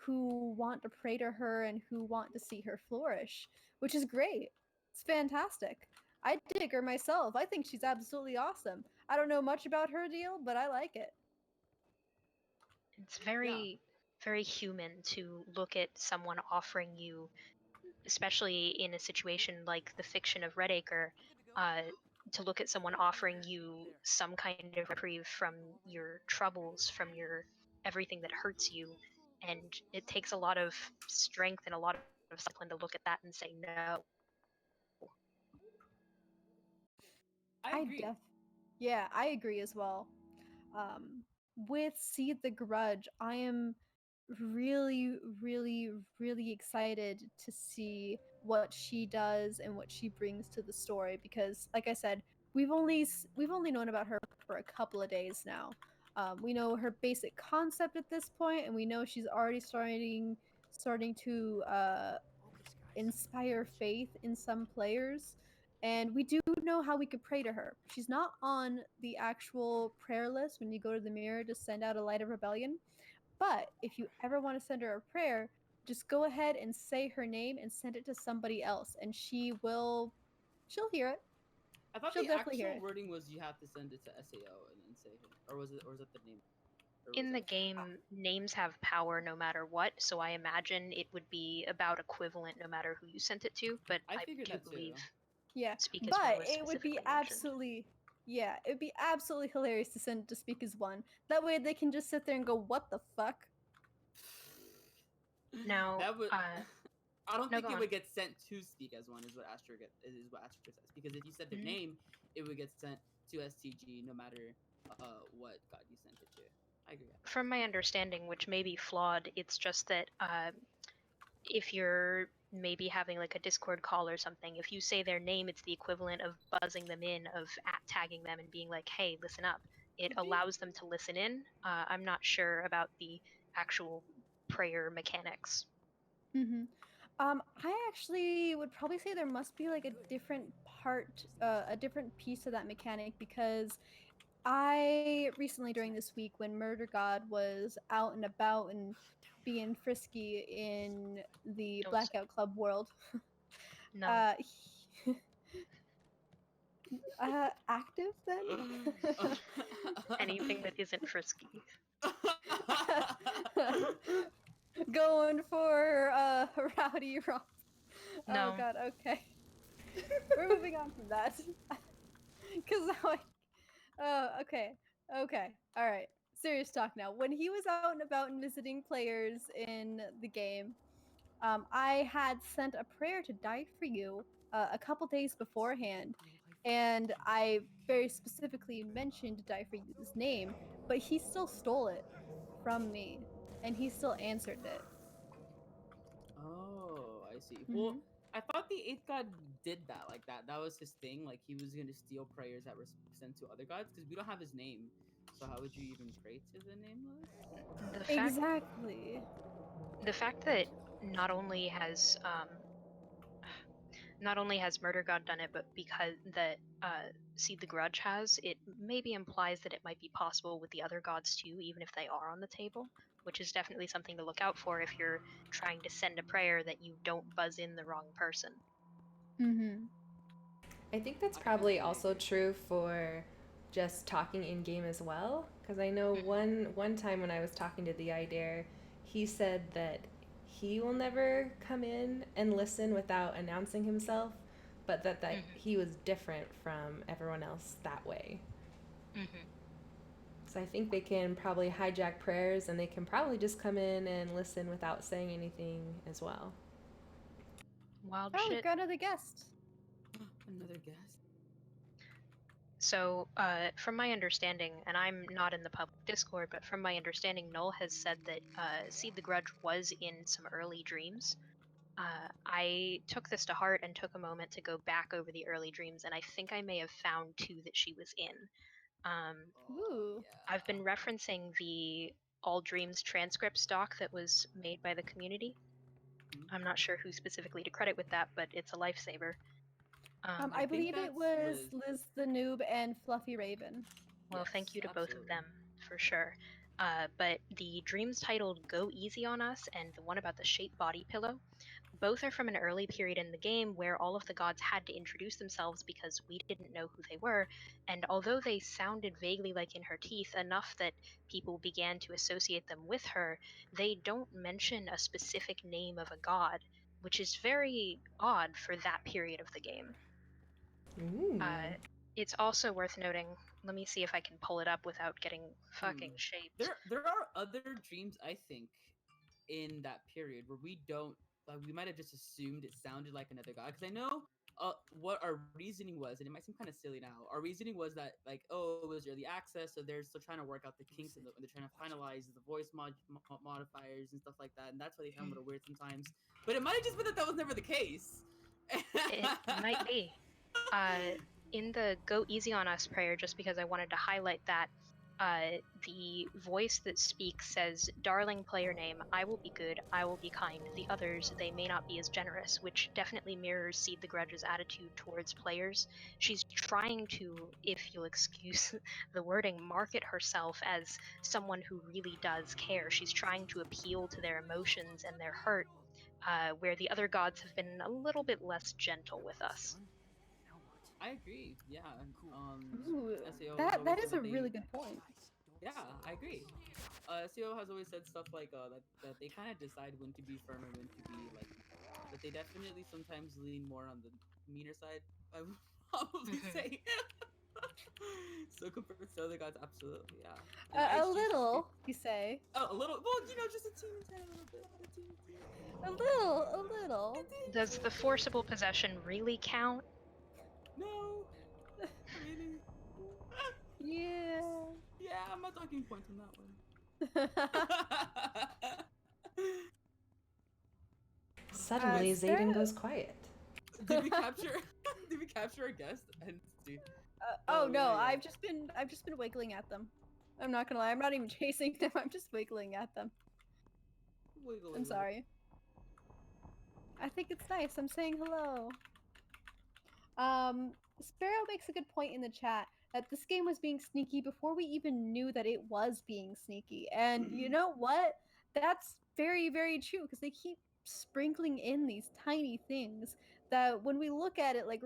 who want to pray to her and who want to see her flourish, which is great. It's fantastic. I dig her myself. I think she's absolutely awesome. I don't know much about her deal, but I like it. It's Yeah, very, very human to look at someone offering you, especially in a situation like the fiction of Redacre, uh, to look at someone offering you some kind of reprieve from your troubles, from your everything that hurts you. And it takes a lot of strength and a lot of discipline to look at that and say no. I I agree. def Yeah, I agree as well. Um, with See the Grudge, I am really, really, really excited to see what she does and what she brings to the story because, like I said, we've only known about her for a couple of days now. We know her basic concept at this point, and we know she's already starting to inspire faith in some players. And we do know how we could pray to her. She's not on the actual prayer list when you go to the mirror to send out a light of rebellion. But if you ever want to send her a prayer, just go ahead and say her name and send it to somebody else, and she'll hear it. I thought She'll the definitely hear actual it. wording was you have to send it to SAO and then say, or was it the name, or was In the it? game, names have power no matter what, so I imagine it would be about equivalent no matter who you sent it to, but I I figured do that too. believe Yeah, Speak as One but was it would be specifically mentioned. absolutely hilarious to send it to Speak as One. That way they can just sit there and go, "What the fuck?" Now, That would. I don't no, think go it on. would get sent to Speak as One. Is what Astra says because if you said their Mhm. name, it would get sent to STG no matter what god you sent it to. I agree. From my understanding, which may be flawed, it's just that if you're maybe having like a Discord call or something, if you say their name, it's the equivalent of buzzing them in, of tagging them and being like, hey, listen up. It Could be. allows them to listen in. I'm not sure about the actual prayer mechanics. Mm-hmm. I actually would probably say there must be like a different part, a different piece of that mechanic because I recently during this week when Murder God was out and about and being frisky in the Don't Blackout Club world, No. Active then? Anything that isn't frisky. Going for rowdy romp. No. Oh god, okay. We're moving on from that. Cause now okay. Alright. Serious talk now. When he was out and about and visiting players in the game, I had sent a prayer to die for you a couple days beforehand, and I very specifically mentioned die for you's name, but he still stole it from me, and he still answered it. Oh, I see. Mhm. Well, I thought the eighth god did that like that. That was his thing. Like he was gonna steal prayers that were sent to other gods because we don't have his name. So how would you even pray to the nameless? Exactly. The fact that not only has Murder God done it, but because that Seed the Grudge has, it maybe implies that it might be possible with the other gods too, even if they are on the table, which is definitely something to look out for if you're trying to send a prayer that you don't buzz in the wrong person. Mm-hmm. I think that's I probably definitely also agree. true for just talking in game as well. Because I know one time when I was talking to the Idare, he said that he will never come in and listen without announcing himself, but that Mhm. he was different from everyone else that way. Mhm. So I think they can probably hijack prayers and they can probably just come in and listen without saying anything as well. Wild Oh, we've shit. got another guest. Another guess. So, from my understanding, and I'm not in the public Discord, but from my understanding, Null has said that Seed the Grudge was in some early dreams. I took this to heart and took a moment to go back over the early dreams, and I think I may have found two that she was in. Ooh. I've been referencing the All Dreams transcript stock that was made by the community. Mhm. I'm not sure who specifically to credit with that, but it's a lifesaver. I I think believe it that's was Liz. Liz the Noob and Fluffy Raven. Well, thank Yes, you to both of absolutely. them for sure. But the dreams titled Go Easy on Us and the one about the shape body pillow, both are from an early period in the game where all of the gods had to introduce themselves because we didn't know who they were. And although they sounded vaguely like In Her Teeth, enough that people began to associate them with her, they don't mention a specific name of a god, which is very odd for that period of the game. Ooh. It's also worth noting. Let me see if I can pull it up without getting fucking Hmm. shaped. There are other dreams I think in that period where we don't like we might have just assumed it sounded like another god because I know what our reasoning was, and it might seem kind of silly now. Our reasoning was that like oh it was early access, so they're still trying to work out the kinks and they're trying to finalize the voice modifiers and stuff like that, and that's why they sound a little weird sometimes. But it might have just been that that was never the case. It might be. In the Go Easy on Us prayer, just because I wanted to highlight that, the voice that speaks says, Darling player name, I will be good, I will be kind. The others, they may not be as generous, which definitely mirrors Seed the Grudge's attitude towards players. She's trying to, if you'll excuse the wording, market herself as someone who really does care. She's trying to appeal to their emotions and their hurt, where the other gods have been a little bit less gentle with us. I agree. Yeah. Ooh, SEO has that always said is that a they. really good point. Yeah, I agree. SEO has always said stuff like that they kind of decide when to be firm and when to be like that they definitely sometimes lean more on the meaner side. I would probably Mhm. say. So compared to other gods, absolutely, yeah. And I A choose to speak. little, you say. Oh, a little. Well, just a teeny tiny little bit. A teeny tiny. A little, a little. Does the forcible possession really count? No, not really. Yeah. Yeah, I'm not talking points on that one. Suddenly, Sarah, Zayden goes quiet. Did we capture? Did we capture our guest? And see. oh Oh no, yeah, yeah. I've just been wiggling at them. I'm not gonna lie, I'm not even chasing them. I'm just wiggling at them. Wiggle, I'm wiggle. sorry. I think it's nice. I'm saying hello. Sparrow makes a good point in the chat that this game was being sneaky before we even knew that it was being sneaky. And you know what? That's very, very true because they keep sprinkling in these tiny things that when we look at it like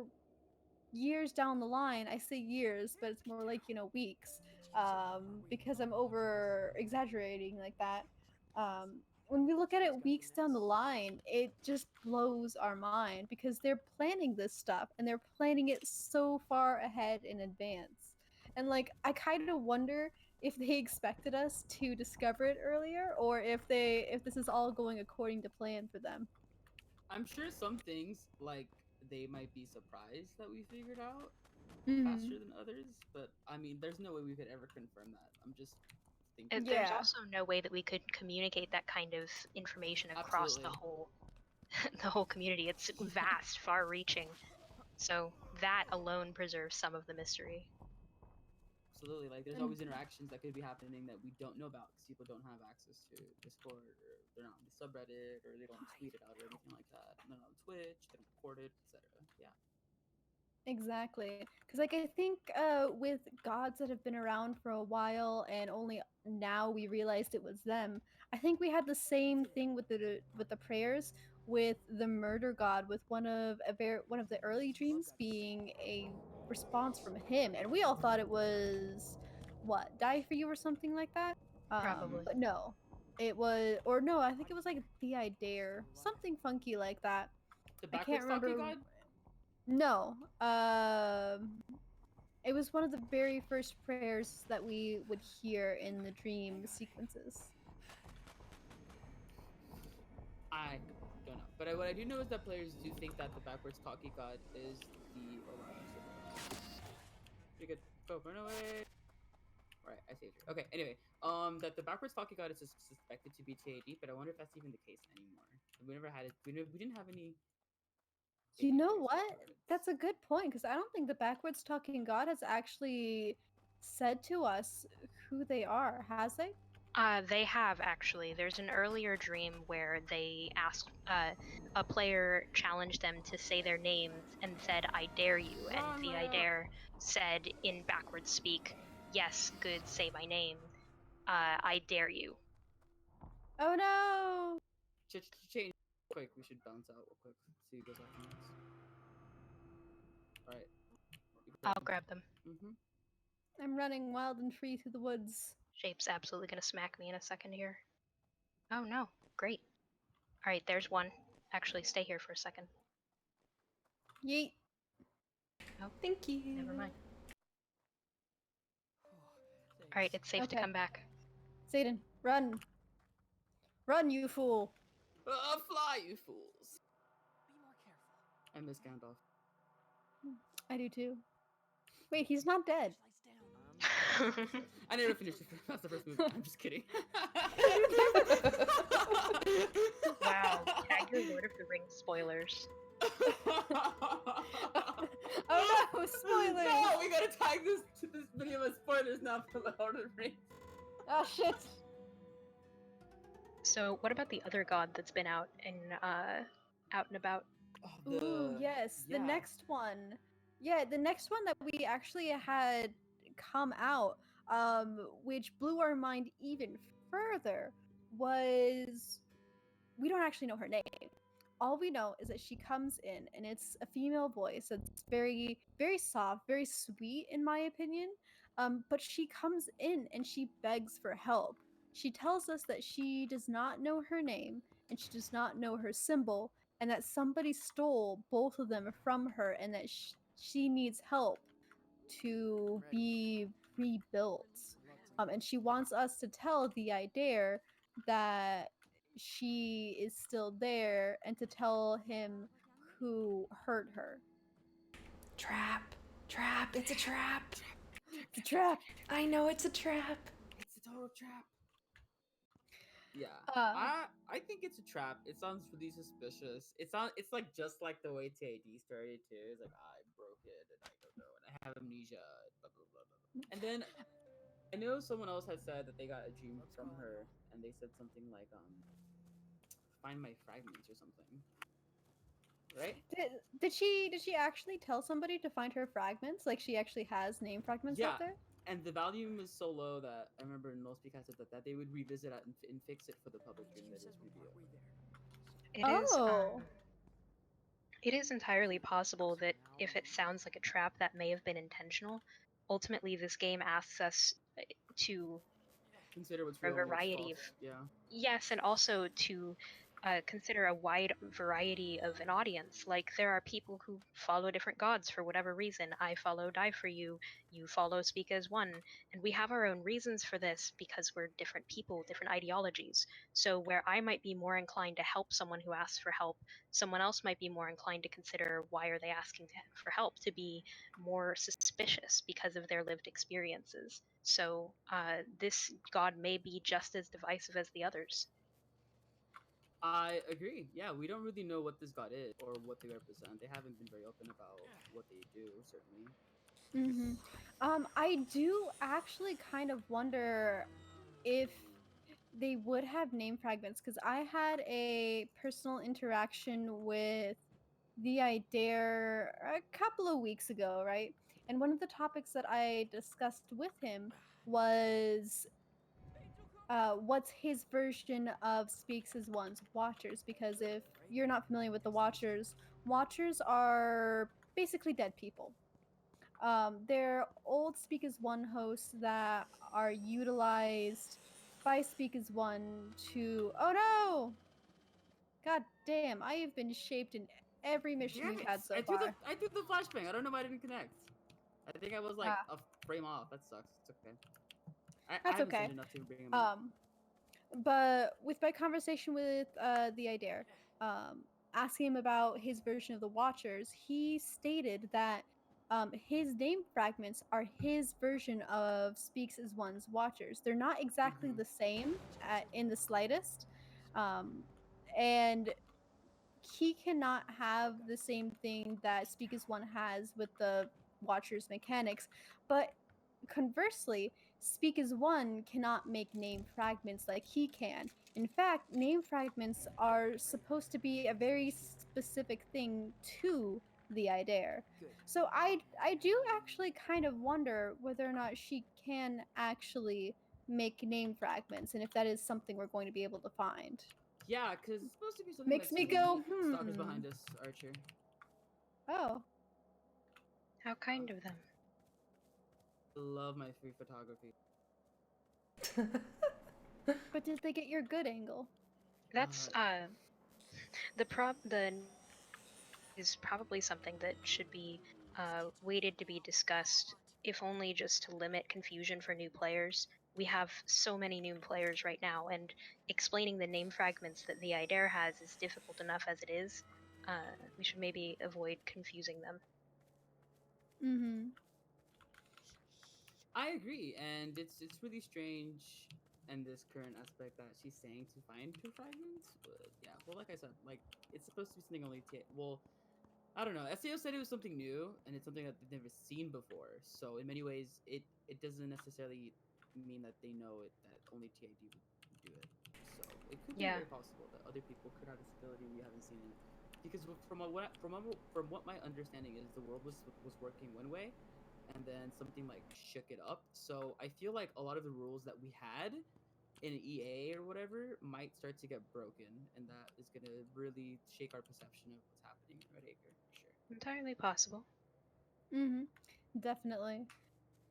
years down the line, I say years, but it's more like, weeks, because I'm over exaggerating like that. When we look at it weeks down the line, it just blows our mind because they're planning this stuff and they're planning it so far ahead in advance. And like, I kind of wonder if they expected us to discover it earlier, or if this is all going according to plan for them. I'm sure some things like they might be surprised that we figured out Mhm. faster than others, but I mean, there's no way we could ever confirm that. I'm just thinking. There's Yeah. also no way that we could communicate that kind of information across the Absolutely. whole the whole community. It's vast, far-reaching. So that alone preserves some of the mystery. Absolutely. Like, there's And always interactions that could be happening that we don't know about because people don't have access to Discord, or they're not on the subreddit, or they don't tweet it out or anything like that. And they're not on Twitch, they don't record it, etc. Yeah. exactly. Because, like, I think with gods that have been around for a while and only now we realized it was them, I think we had the same thing with the prayers with the murder god, with one of the early dreams being a response from him, and we all thought it was what, die for you or something like that. Probably. But no, it was, or no, I think it was like the I dare, something funky like that. The I can't backwards talkie remember. god? No. It was one of the very first prayers that we would hear in the dream sequences. I don't know. But what I do know is that players do think that the backwards talkie god is the. Oh, wow. Pretty good. Go, run away. Right, I saved her. Okay, anyway, that the backwards talkie god is suspected to be TAD, but I wonder if that's even the case anymore. We never had it. We didn't have any. You TAD know players what? report it. That's a good point because I don't think the backwards talking god has actually said to us who they are, has they? They have actually. There's an earlier dream where they asked a player challenged them to say their names and said, "I dare you," and Run, the I Leia! dare said in backwards speak, "Yes, good, say my name. I dare you." Oh no! Change quick. We should bounce out real quick. See who goes after next. All right. I'll grab them. Mm-hmm. I'm running wild and free through the woods. Shape's absolutely gonna smack me in a second here. Oh no, great. All right, there's one. Actually, stay here for a second. Yeet. Oh, Thank you. never mind. All right, it's safe to Okay. come back. Satan, run! Run, you fool! Fly, you fools! I miss Gandalf. I do too. Wait, he's not dead. I never finished it. That's the first movie. I'm just kidding. Wow, tag your Lord of the Rings spoilers. Oh no, spoilers! No, we gotta tag this to this video as spoilers now for the Lord of the Rings. Oh shit! So, what about the other god that's been out and about? Oh, Ooh, yes, the yeah. next one. Yeah, the next one that we actually had come out, which blew our mind even further, was we don't actually know her name. All we know is that she comes in and it's a female voice. It's very, very soft, very sweet, in my opinion. But she comes in and she begs for help. She tells us that she does not know her name and she does not know her symbol, and that somebody stole both of them from her, and that she needs help to be rebuilt. And she wants us to tell the I dare that she is still there and to tell him who hurt her. Trap. Trap. It's a trap. It's a trap. I know it's a trap. It's a total trap. Yeah. Uh, I think it's a trap. It sounds really suspicious. It's like just like the way TAD started too. It's like I broke it and I don't know and I have amnesia. Blah blah blah blah. Blah. And then I know someone else had said that they got a dream from her and they said something like find my fragments or something. Right? did she actually tell somebody to find her fragments? Like she actually has name fragments Yeah. out there? And the volume was so low that I remember NoSpeak had said that they would revisit it and fix it for the public dream that is revealed. It is. Oh. It is entirely possible that if it sounds like a trap that may have been intentional, ultimately this game asks us to Consider what's a real and what's variety of false. Yeah. yes, and also to consider a wide variety of an audience. Like there are people who follow different gods for whatever reason. I follow Die for You, you follow Speak as One, and we have our own reasons for this because we're different people, different ideologies. So where I might be more inclined to help someone who asks for help, someone else might be more inclined to consider why are they asking for help, to be more suspicious because of their lived experiences. So this god may be just as divisive as the others. I agree. Yeah, we don't really know what this god is or what they represent. They haven't been very open about what they do, certainly. Mm-hmm. I do actually kind of wonder if they would have name fragments because I had a personal interaction with the Idare a couple of weeks ago, right? And one of the topics that I discussed with him was what's his version of Speaks as One's Watchers. Because if you're not familiar with the Watchers, Watchers are basically dead people. They're old Speak as One hosts that are utilized by Speak as One to. Oh no! God damn, I have been shaped in every mission Damn we've it! had so far. I threw the flashbang. I don't know why I didn't connect. I think I was like Ah, a frame off. That sucks. It's okay. I that's haven't said okay. enough to bring him up. But with my conversation with the Idare, um, asking him about his version of the Watchers, he stated that his name fragments are his version of Speaks as One's Watchers. They're not exactly Mhm. the same in the slightest. Um, and he cannot have the same thing that Speak as One has with the Watcher's mechanics, but conversely, Speak as One cannot make name fragments like he can. In fact, name fragments are supposed to be a very specific thing to the Idare. Good. So I do actually kind of wonder whether or not she can actually make name fragments and if that is something we're going to be able to find. Yeah, because it's supposed to be something Makes that's me unique. go, Stalkers behind us, Archer. Oh, How kind of them. I love my free photography. but did they get your good angle? That's the is probably something that should be waited to be discussed, if only just to limit confusion for new players. We have so many new players right now, and explaining the name fragments that the Idare has is difficult enough as it is. We should maybe avoid confusing them. Mm-hmm. I agree, and it's really strange in this current aspect that she's saying to find two fragments. But yeah, well, like I said, like it's supposed to be something only. Well, I don't know. SEO said it was something new, and it's something that they've never seen before. So in many ways, it doesn't necessarily mean that they know it that only TID would do it. So it could be Yeah. very possible that other people could have this ability we haven't seen it. Because from what my understanding is, the world was working one way, and then something like shook it up. So I feel like a lot of the rules that we had in EA or whatever might start to get broken, and that is gonna really shake our perception of what's happening in Red Acre for sure. Entirely possible. Mm-hmm. Definitely.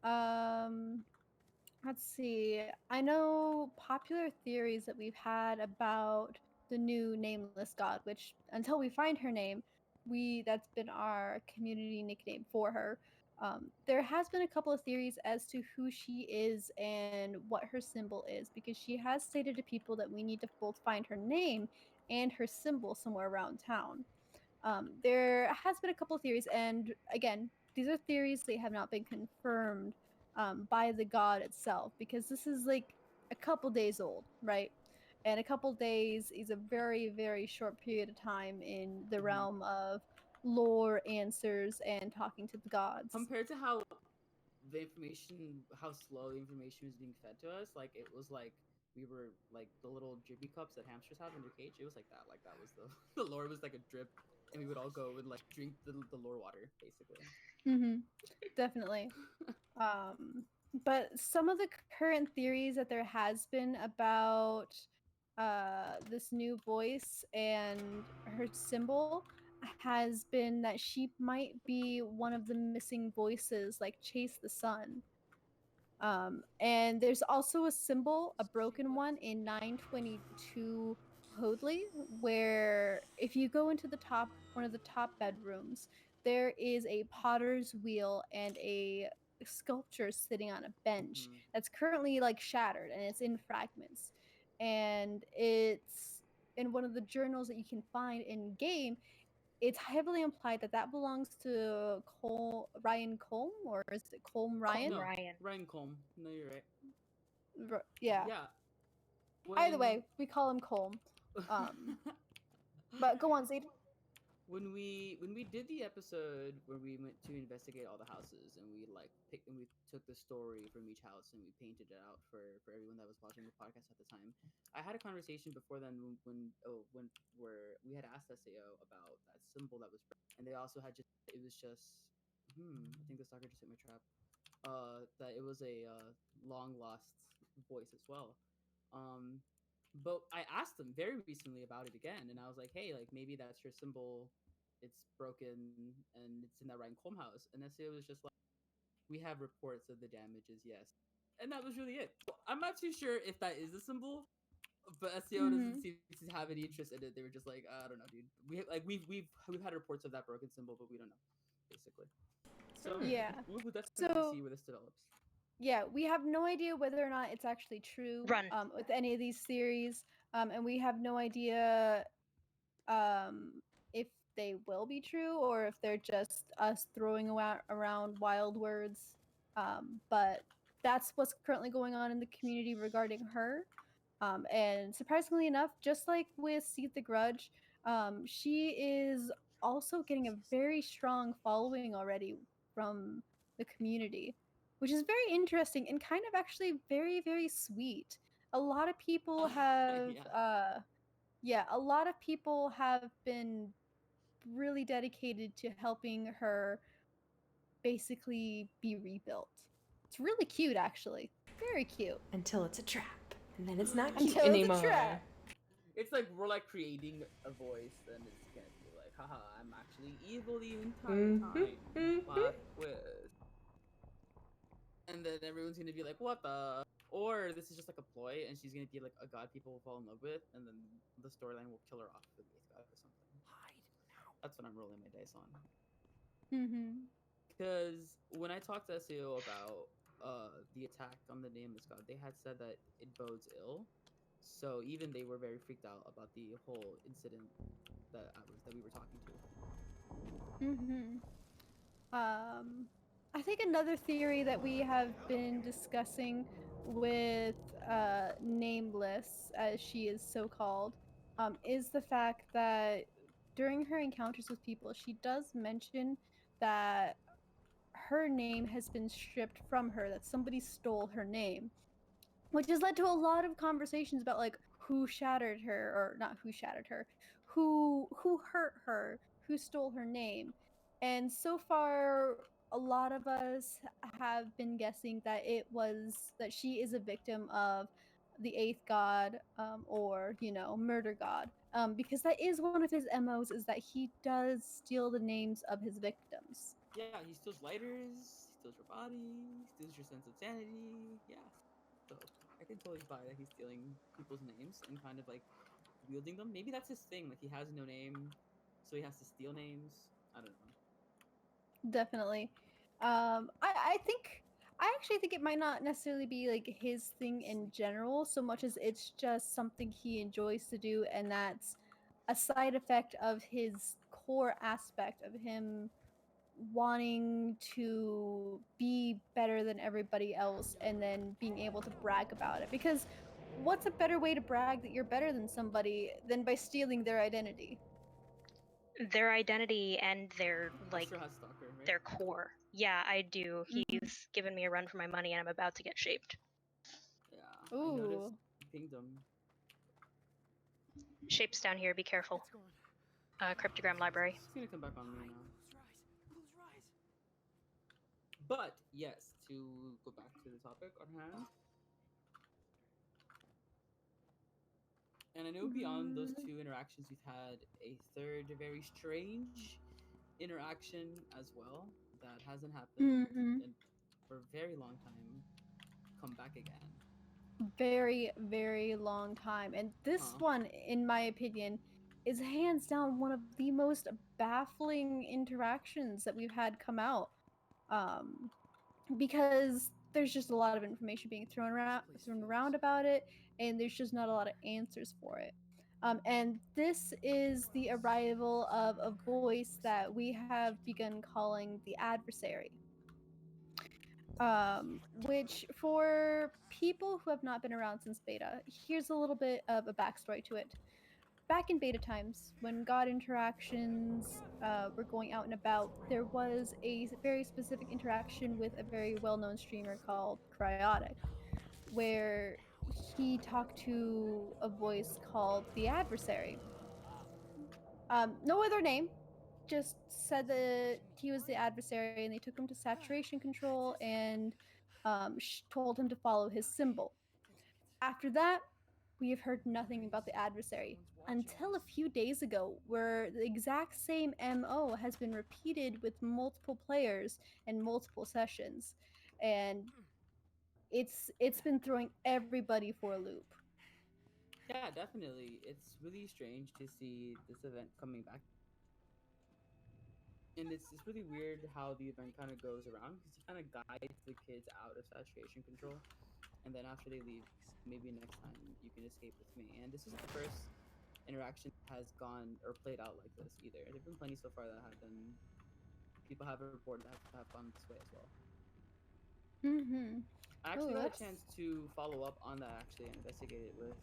Um, let's see. I know popular theories that we've had about the new nameless god, which until we find her name, that's been our community nickname for her. There has been a couple of theories as to who she is and what her symbol is, because she has stated to people that we need to both find her name and her symbol somewhere around town. There has been a couple of theories, and again, these are theories. They have not been confirmed by the god itself, because this is like a couple days old, right? And a couple days is a very, very short period of time in the Mm-hmm. realm of lore, answers, and talking to the gods. Compared to how the information, how slow the information was being fed to us, like it was like we were like the little drippy cups that hamsters have in their cage. It was like that. Like that was the the lore was like a drip, and we would all go and like drink the lore water basically. Mm-hmm. Definitely. Um, but some of the current theories that there has been about this new voice and her symbol, has been that she might be one of the missing voices, like Chase the Sun. And there's also a symbol, a broken one in 922 Hoadley, where if you go into one of the top bedrooms, there is a potter's wheel and a sculpture sitting on a bench Mhm. that's currently like shattered and it's in fragments. And it's in one of the journals that you can find in game. It's heavily implied that that belongs to Ryan Colm, or is it Colm Ryan? No, Ryan. Ryan Colm. No, you're right. Yeah. Yeah. Either When way, we call him Colm. Um, but go on, Zaid. when we did the episode where we went to investigate all the houses and we like picked and we took the story from each house and we painted it out for everyone that was watching the podcast at the time. I had a conversation before then when where we had asked SAO about that symbol that was and they also had just it was just I think the stalker just hit my trap. That it was a long lost voice as well. Um, but I asked them very recently about it again, and I was like, "Hey, like maybe that's your symbol. It's broken and it's in that Ryan Colm house." And SEO was just like, "We have reports of the damages, yes." And that was really it. I'm not too sure if that is a symbol, but SEO doesn't Mm-hmm. seem to have any interest in it. They were just like, "I don't know, dude. We've had reports of that broken symbol, but we don't know, basically." So Yeah. we'll definitely So see where this develops. yeah, we have no idea whether or not it's actually true Run. with any of these theories, and we have no idea if they will be true or if they're just us throwing around wild words. But that's what's currently going on in the community regarding her. And surprisingly enough, just like with Seed the Grudge, she is also getting a very strong following already from the community, which is very interesting and kind of actually very, very sweet. A lot of people have, Yeah. yeah, a lot of people have been really dedicated to helping her basically be rebuilt. It's really cute, actually. Very cute. Until it's a trap, and then it's not cute Until it's anymore. a trap. It's like we're like creating a voice, and it's gonna be like, haha, I'm actually evil the entire time. Plot twist. And then everyone's gonna be like, what the? Or this is just like a ploy, and she's gonna be like a god people will fall in love with, and then the storyline will kill her off for the eighth god or something. That's what I'm rolling my dice on. Mm-hmm. Because when I talked to SEO about the attack on the nameless god, they had said that it bodes ill. So even they were very freaked out about the whole incident that we were talking to. Mm-hmm. I think another theory that we have been discussing with Nameless, as she is so called, is the fact that during her encounters with people, she does mention that her name has been stripped from her, that somebody stole her name, which has led to a lot of conversations about like who shattered her, or not who shattered her, who hurt her, who stole her name. And so far a lot of us have been guessing that it was that she is a victim of the eighth god, or murder god, because that is one of his MOs, is that he does steal the names of his victims. Yeah, he steals lighters, he steals your body, he steals your sense of sanity. Yeah. So I can totally buy that he's stealing people's names and kind of like wielding them. Maybe that's his thing. Like he has no name, so he has to steal names. I don't know. Definitely. I actually think it might not necessarily be like his thing in general, so much as it's just something he enjoys to do, and that's a side effect of his core aspect of him wanting to be better than everybody else and then being able to brag about it. Because what's a better way to brag that you're better than somebody than by stealing their identity? Their identity and their like Lester has Stalker, right? their core. Yeah, I do. He's given me a run for my money, and I'm about to get shaped. Yeah, I noticed. Ooh. Pinged him. Shapes down here. Be careful. Cryptogram library. It's gonna come back on me now. But yes, to go back to the topic on hand. And I know beyond those Mhm. two interactions, we've had a third very strange interaction as well that hasn't happened Mhm. in for a very long time. Come back again. Very, very long time. And this Huh? one, in my opinion, is hands down one of the most baffling interactions that we've had come out. Um, because there's just a lot of information being thrown around about it, and there's just not a lot of answers for it. And this is the arrival of a voice that we have begun calling the adversary. Which for people who have not been around since beta, here's a little bit of a backstory to it. Back in beta times, when God interactions were going out and about, there was a very specific interaction with a very well-known streamer called Cryotic, where he talked to a voice called the Adversary. No other name, just said that he was the adversary, and they took him to saturation control and told him to follow his symbol. After that, we have heard nothing about the adversary until a few days ago, where the exact same MO has been repeated with multiple players and multiple sessions, and it's been throwing everybody for a loop. Yeah, definitely. It's really strange to see this event coming back. And it's really weird how the event kind of goes around because he kind of guides the kids out of saturation control. And then after they leave, maybe next time you can escape with me. And this isn't the first interaction that has gone or played out like this either. There have been plenty so far that have been, people have reported that have gone this way as well. Mm-hmm. I Oh, actually got a that's. chance to follow up on that actually and investigate it with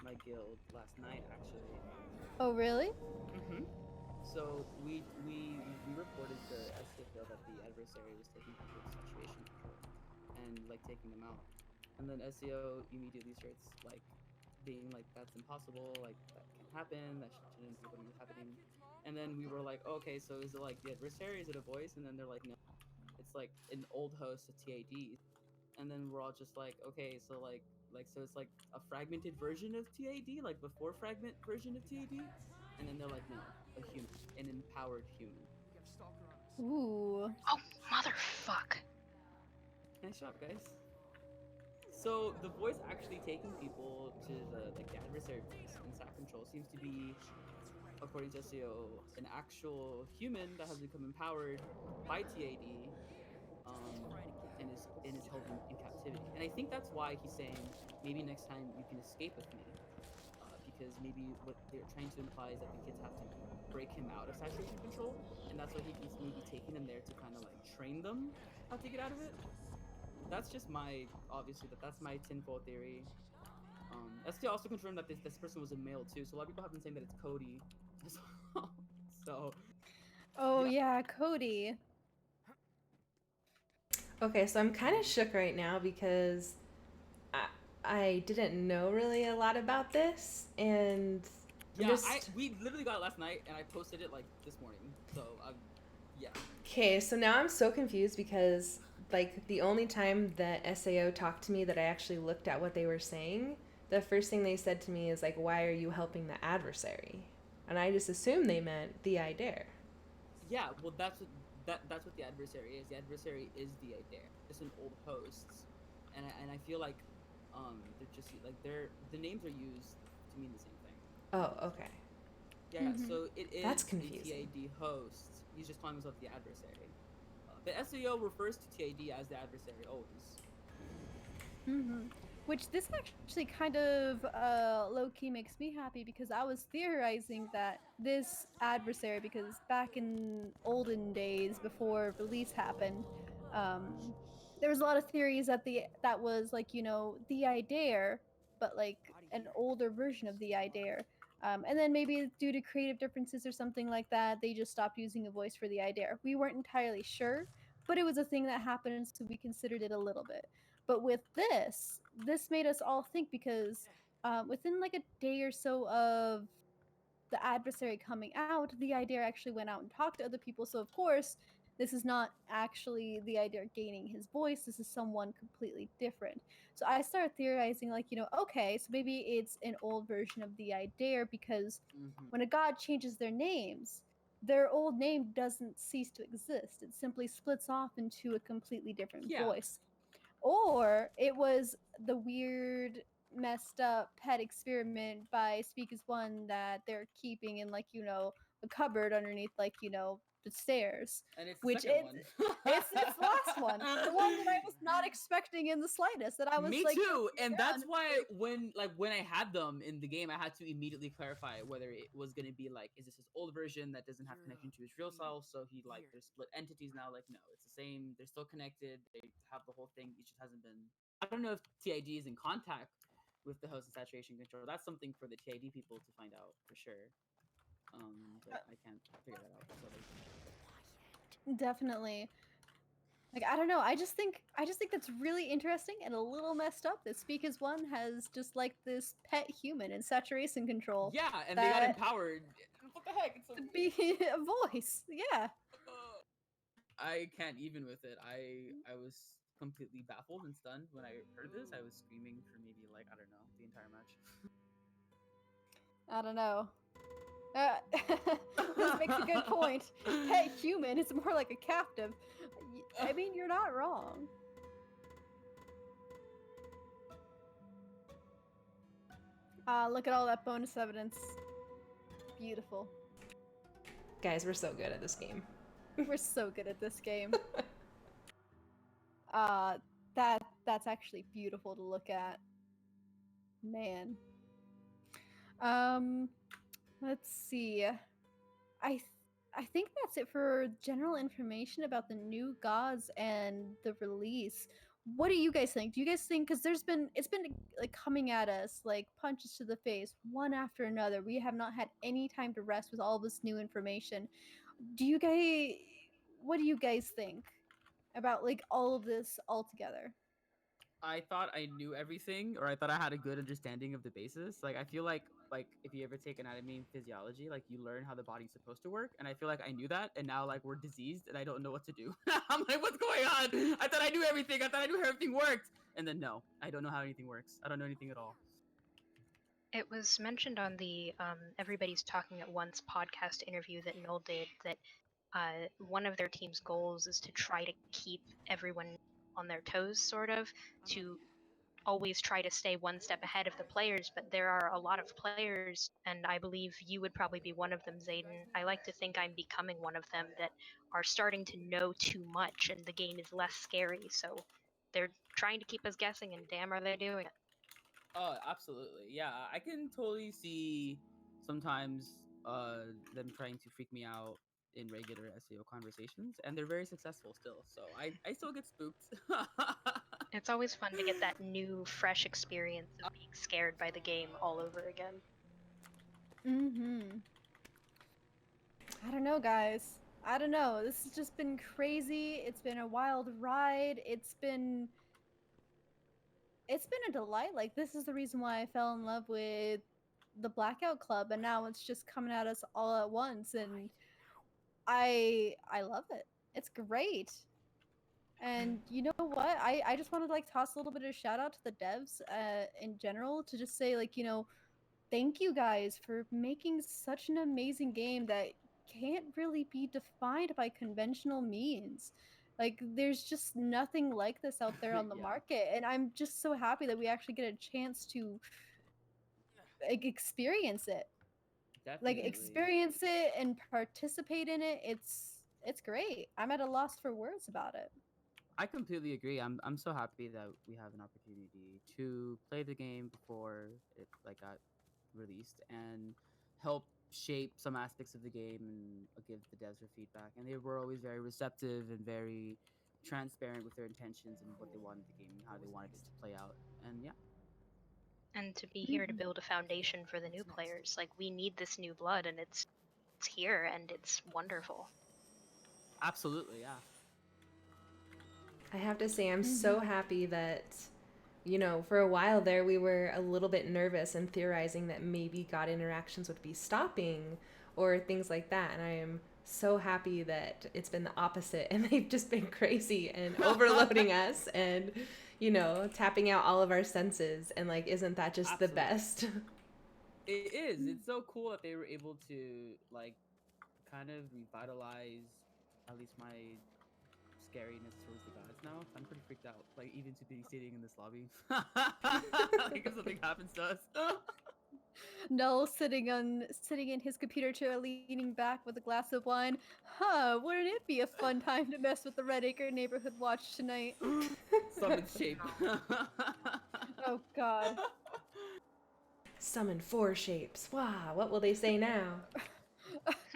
my guild last night actually. Oh, really? Mm-hmm. So we reported to SCFL that the adversary was taking people to saturation control and like taking them out, and then SEO immediately starts like being like that's impossible, like that can't happen, that shouldn't be what happening, and then we were like okay, so is it like the adversary, is it a voice, and then they're like no, it's like an old host of TAD, and then we're all just like okay, so like so it's like a fragmented version of TAD, like before fragment version of TAD, and then they're like no, a human, an empowered human. Ooh. Oh, motherfuck. Nice job, guys. So the voice actually taking people to the like the adversary voice in SAC control seems to be, according to SEO, an actual human that has become empowered by TAD, um, and is held in captivity. And I think that's why he's saying maybe next time you can escape with me, because maybe what they're trying to imply is that the kids have to break him out of saturation control, and that's why he's maybe taking them there to kind of like train them how to get out of it. That's just my, obviously that's my tinfoil theory. ST also confirmed that this person was a male too, so a lot of people have been saying that it's Cody as well. So Oh yeah, yeah, Cody. Okay, so I'm kind of shook right now because I, I didn't know really a lot about this, and I'm yeah. I just we literally got it last night, and I posted it like this morning. So yeah, okay. So now I'm so confused because like the only time that SAO talked to me that I actually looked at what they were saying, the first thing they said to me is like, "Why are you helping the adversary?" And I just assumed they meant the IDARE. yeah. Well, that's what the adversary is. The adversary is the Adair, just an old host, and I feel like they're just like the names are used to mean the same thing. Oh, okay. Yeah, Mm-hmm. so it That's is a confusing. TAD host. He's just calling himself the adversary. But SEO refers to TAD as the adversary always. Mm-hmm. Which this actually kind of low key makes me happy because I was theorizing that this adversary, because back in olden days before release happened, um, there was a lot of theories that that was like the Idare, but like an older version of the Idare. And then maybe due to creative differences or something like that, they just stopped using a voice for the Idare. We weren't entirely sure, but it was a thing that happened, so we considered it a little bit. But with this made us all think because within like a day or so of the adversary coming out, the idea actually went out and talked to other people. So of course, This is not actually the idea gaining his voice. This is someone completely different. So I started theorizing, like, okay, so maybe it's an old version of the idea because Hmm. when a god changes their names, their old name doesn't cease to exist. It simply splits off into a completely different Yeah. voice. Or it was the weird, messed up pet experiment by Speak as One that they're keeping in, like, a cupboard underneath, like, the stairs. And it's the Which second one. it's the last one. The one that I was not expecting in the slightest. That I was Me like, too, and yeah, that's why when I had them in the game, I had to immediately clarify whether it was gonna be like, is this his old version that doesn't have connection to his real self? So he like there's split entities now. Like no, it's the same. They're still connected. They have the whole thing. It just hasn't been. I don't know if TID is in contact with the host and saturation control. That's something for the TID people to find out for sure. But I can't figure that out. So definitely. Like, I don't know. I just think that's really interesting and a little messed up that Speak as One has just like this pet human in saturation control yeah, and they got that empowered. What the heck? It's so to weird. be a voice. Yeah. I can't even with it. I was completely baffled and stunned when I heard this. I was screaming for maybe like I don't know the entire match. I don't know. This makes a good point. Pet human is more like a captive. I mean, you're not wrong. Look at all that bonus evidence. Beautiful. Guys, we're so good at this game. We're so good at this game. That's actually beautiful to look at. Man. Let's see. I think that's it for general information about the new gods and the release. What do you guys think? Do you guys think, because it's been like coming at us like punches to the face one after another. We have not had any time to rest with all this new information. Do you guys What do you guys think about like all of this all together? I thought I knew everything, or I thought I had a good understanding of the basis. Like I feel like if you ever take anatomy and physiology, like you learn how the body's supposed to work, and I feel like I knew that, and now like we're diseased, and I don't know what to do. I'm like, what's going on? I thought I knew everything. I thought I knew how everything worked, and then no, I don't know how anything works. I don't know anything at all. It was mentioned on the Everybody's Talking at Once podcast interview that Noel did that one of their team's goals is to try to keep everyone on their toes, sort of, to always try to stay one step ahead of the players. But there are a lot of players, and I believe you would probably be one of them, Zayden. I like to think I'm becoming one of them, that are starting to know too much, and the game is less scary. So they're trying to keep us guessing, and damn, are they doing it. Oh, absolutely. Yeah, I can totally see sometimes them trying to freak me out in regular SEO conversations, and they're very successful still. So I still get spooked. It's always fun to get that new, fresh experience of being scared by the game all over again. Mm-hmm. I don't know, guys. I don't know. This has just been crazy. It's been a wild ride. It's been a delight. Like, this is the reason why I fell in love with the Blackout Club, and now it's just coming at us all at once, and I love it. It's great. And you know what? I just want to like toss a little bit of shout out to the devs in general to just say, like, thank you guys for making such an amazing game that can't really be defined by conventional means. Like, there's just nothing like this out there on the Yeah. market, and I'm just so happy that we actually get a chance to like experience it. Like, Definitely. experience it and participate in it. It's great. I'm at a loss for words about it. I completely agree. I'm so happy that we have an opportunity to play the game before it like got released and help shape some aspects of the game and give the devs their feedback. And they were always very receptive and very transparent with their intentions and what they wanted the game and how they wanted it to play out. And yeah, And to be here to build a foundation for the new players. Like, we need this new blood, and it's here, and it's wonderful. absolutely, yeah. I have to say, I'm so happy that, for a while there, we were a little bit nervous and theorizing that maybe God interactions would be stopping or things like that. And I am so happy that it's been the opposite and they've just been crazy and overloading us and, you know, tapping out all of our senses. And like, isn't that just the Absolutely. best? It is. It's so cool that they were able to like kind of revitalize at least my scariness towards the gods now. I'm pretty freaked out. Like even to be sitting in this lobby. Like if something happens to us. Null sitting in his computer chair, leaning back with a glass of wine. Huh? Wouldn't it be a fun time to mess with the Red Acre Neighborhood Watch tonight? Summon shape. Oh God. Summon 4 shapes. Wow, what will they say now?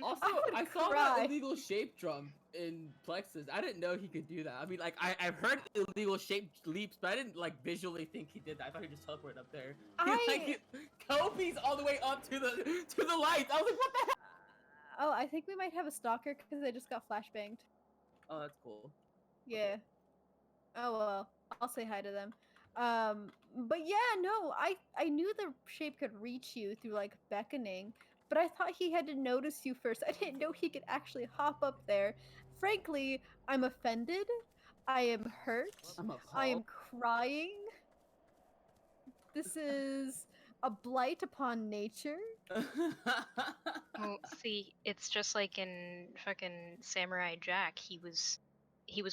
Also, would I saw cry. that illegal shape jump in Plexus. I didn't know he could do that. I mean, like, I've heard illegal shape leaps, but I didn't, like, visually think he did that. I thought he just teleported up there. Kobe's all the way up to the lights. I was like, what the heck? Oh, I think we might have a stalker because I just got flashbanged. Oh, that's cool. Yeah. Oh well, I'll say hi to them. But yeah, no, I knew the shape could reach you through like beckoning, but I thought he had to notice you first. I didn't know he could actually hop up there. Frankly, I'm offended. I am hurt. I'm I am appalled. crying. This is a blight upon nature. Well, see, it's just like in fucking Samurai Jack. He was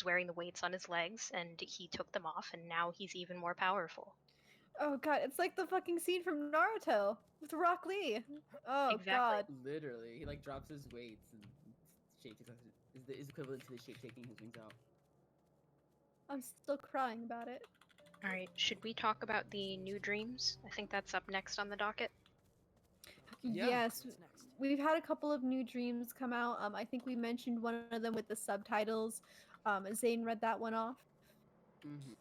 wearing the weights on his legs and he took them off and now he's even more powerful. Oh god, it's like the fucking scene from Naruto with Rock Lee. Oh Exactly. god. Literally, he like drops his weights and shape is equivalent to the shape taking his wings out. I'm still crying about it. All right, should we talk about the new dreams? I think that's up next on the docket. Yeah. Yes, we've had a couple of new dreams come out. I think we mentioned one of them with the subtitles. Zane read that one off. Mm-hmm.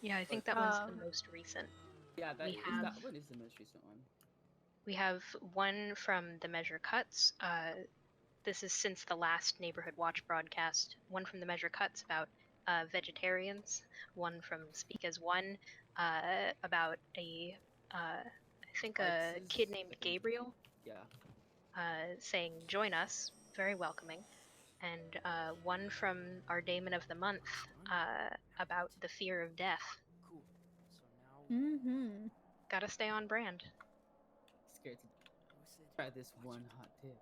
Yeah, I think that But- one's the Um, most recent. Yeah, that We is have- that one is the most recent one. We have one from the Measure Cuts. This is since the last Neighborhood Watch broadcast. One from the Measure Cuts about vegetarians. One from Speak as One about I think a Arts is, kid named I think- Gabriel Yeah. saying join us, very welcoming. And one from our Daemon of the Month about the fear of death. Cool. So now Mm-hmm. Gotta stay on brand. Scared to Lucid, try this watch one out. hot tip.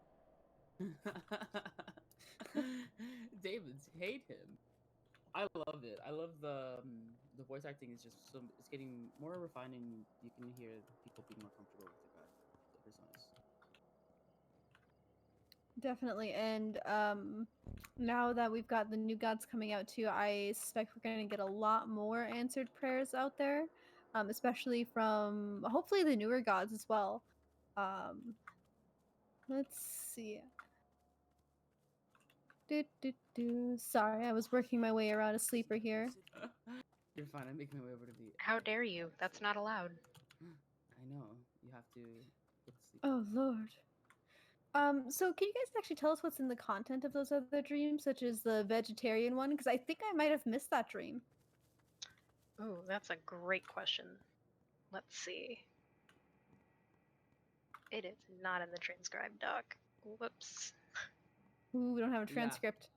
David's hate him. I love it. I love the voice acting is just it's getting more refined and you can hear people being more comfortable with the personas. Definitely. And now that we've got the new gods coming out too, I suspect we're going to get a lot more answered prayers out there, especially from hopefully the newer gods as well. Let's see. Sorry, I was working my way around a sleeper here. You're fine. I'm making my way over to the. How dare you? That's not allowed. I know you have to go to sleep. Oh lord. So can you guys actually tell us what's in the content of those other dreams, such as the vegetarian one? Because I think I might have missed that dream. Oh, that's a great question. Let's see. It is not in the transcribed doc. Whoops. Ooh, we don't have a Yeah. transcript.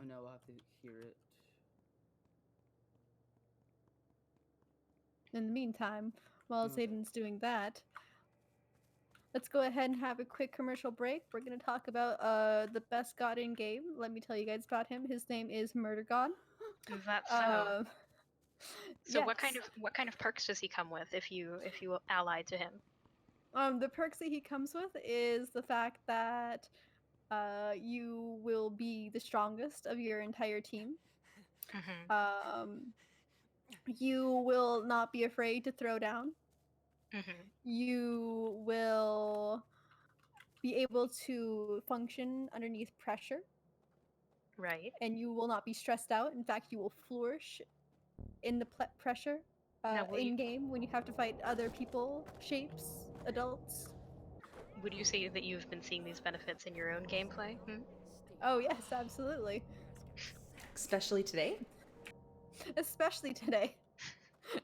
Oh no, we'll have to hear it. In the meantime, while No, sorry. Zayden's doing that, let's go ahead and have a quick commercial break. We're going to talk about the best god in game. Let me tell you guys about him. His name is Murder God. Is that so? So what kind of perks does he come with if you ally to him? The perks that he comes with is the fact that you will be the strongest of your entire team. Mm-hmm. You will not be afraid to throw down. Mm-hmm. You will be able to function underneath pressure, Right. and you will not be stressed out. In fact, you will flourish in the pressure Now, will you- in game when you have to fight other people, shapes, adults. Would you say that you've been seeing these benefits in your own gameplay? Hmm? Oh yes, absolutely. Especially today. Especially today.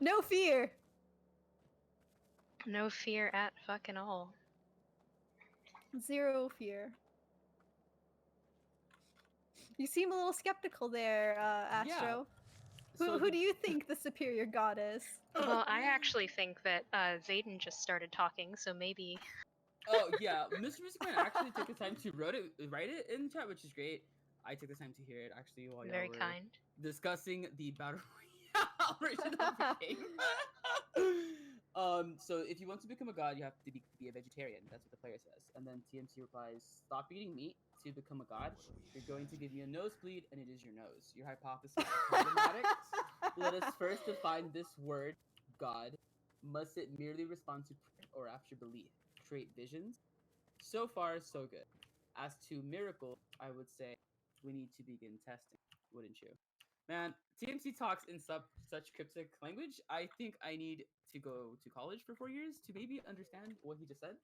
No fear. No fear at fucking all. Zero fear. You seem a little skeptical there, Astro. So Who do you think the superior god is? Well, I actually think that Zayden just started talking, so maybe. Oh yeah, Mr. Music Man actually took the time to write it in chat, which is great. I took the time to hear it actually while y'all Very were kind. discussing the battle royale version of the game. So if you want to become a god, you have to be a vegetarian. That's what the player says. And then TMC replies, "Stop eating meat to become a god. You're going to give you a nosebleed, and it is your nose. Your hypothesis is problematic. Let us first define this word, God. Must it merely respond to prayer or after belief? Create visions? So far, so good. As to miracles, I would say we need to begin testing, wouldn't you?" Man, TMC talks in such cryptic language. I think I need to go to college for 4 years to maybe understand what he just said.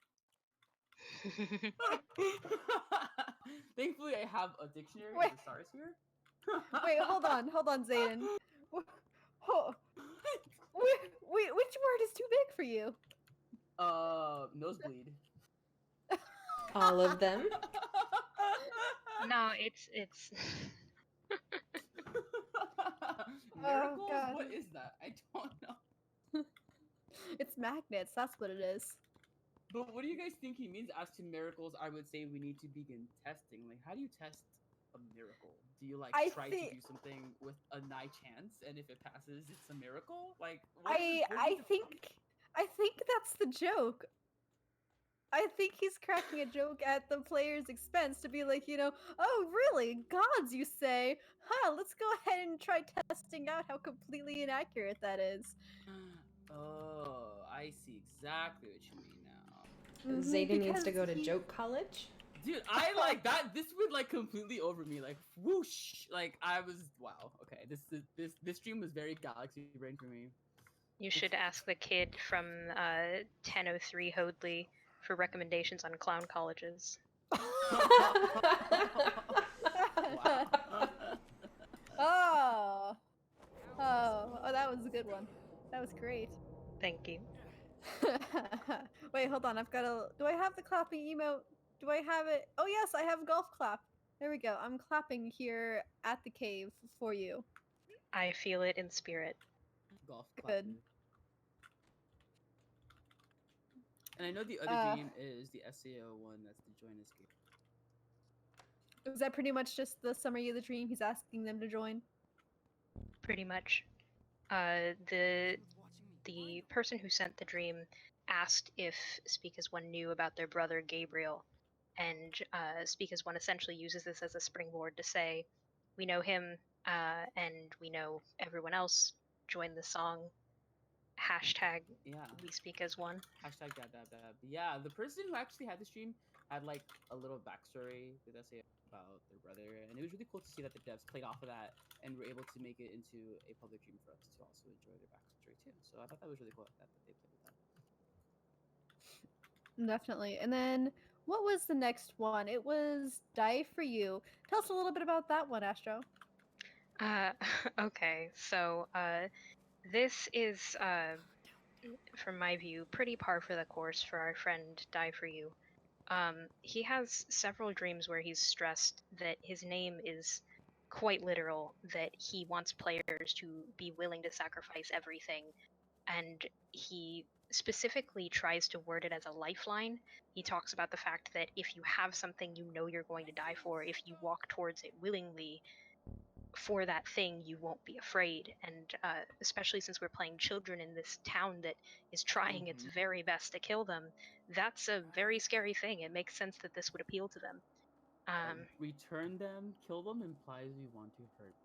Thankfully, I have a dictionary Wait. of the stars here. Wait, hold on, Zayden. Oh, which word is too big for you? Nosebleed. All of them. No, it's Miracles? God. What is that? I don't know. It's magnets. That's what it is. But what do you guys think he means? As to miracles, I would say we need to begin testing. Like, how do you test a miracle? Do you like I try thi- to do something with a nigh chance, and if it passes, it's a miracle? Like, what is I the think that's the joke. I think he's cracking a joke at the player's expense to be like, oh, really? Gods, you say? Huh, let's go ahead and try testing out how completely inaccurate that is. Oh, I see exactly what you mean now. Zayden needs to go to he- joke college. Dude, I like that. This went like completely over me, like whoosh. Like I was wow. Okay, this stream was very galaxy brain for me. You should ask the kid from 1003 Hoadley for recommendations on clown colleges. Wow. Oh, that was a good one. That was great. Thank you. Wait, hold on. Do I have the clapping emote? Do I have it? Oh, yes, I have golf clap. There we go. I'm clapping here at the cave for you. I feel it in spirit. Golf Good. clapping. And I know the other dream is the SAO one. That's the join this game. Was that pretty much just the summary of the dream? He's asking them to join. Pretty much. The person who sent the dream asked if Speak as One knew about their brother Gabriel, and Speak as One essentially uses this as a springboard to say, we know him, and we know everyone else. Join the song. Hashtag Yeah. we speak as one. Hashtag dab dab dab. Yeah, the person who actually had the stream had like a little backstory that they say about their brother, and it was really cool to see that the devs played off of that and were able to make it into a public dream for us to also enjoy their backstory too. So I thought that was really cool that they played with that. Definitely. And then what was the next one? It was Die for You. Tell us a little bit about that one, Astro. Okay, so this is, from my view, pretty par for the course for our friend Die for You. He has several dreams where he's stressed that his name is quite literal, that he wants players to be willing to sacrifice everything, and he specifically tries to word it as a lifeline. He talks about the fact that if you have something you know you're going to die for, if you walk towards it willingly, for that thing you won't be afraid. And especially since we're playing children in this town that is trying its very best to kill them, that's a very scary thing. It makes sense that this would appeal to them. Return them, kill them implies we want to hurt.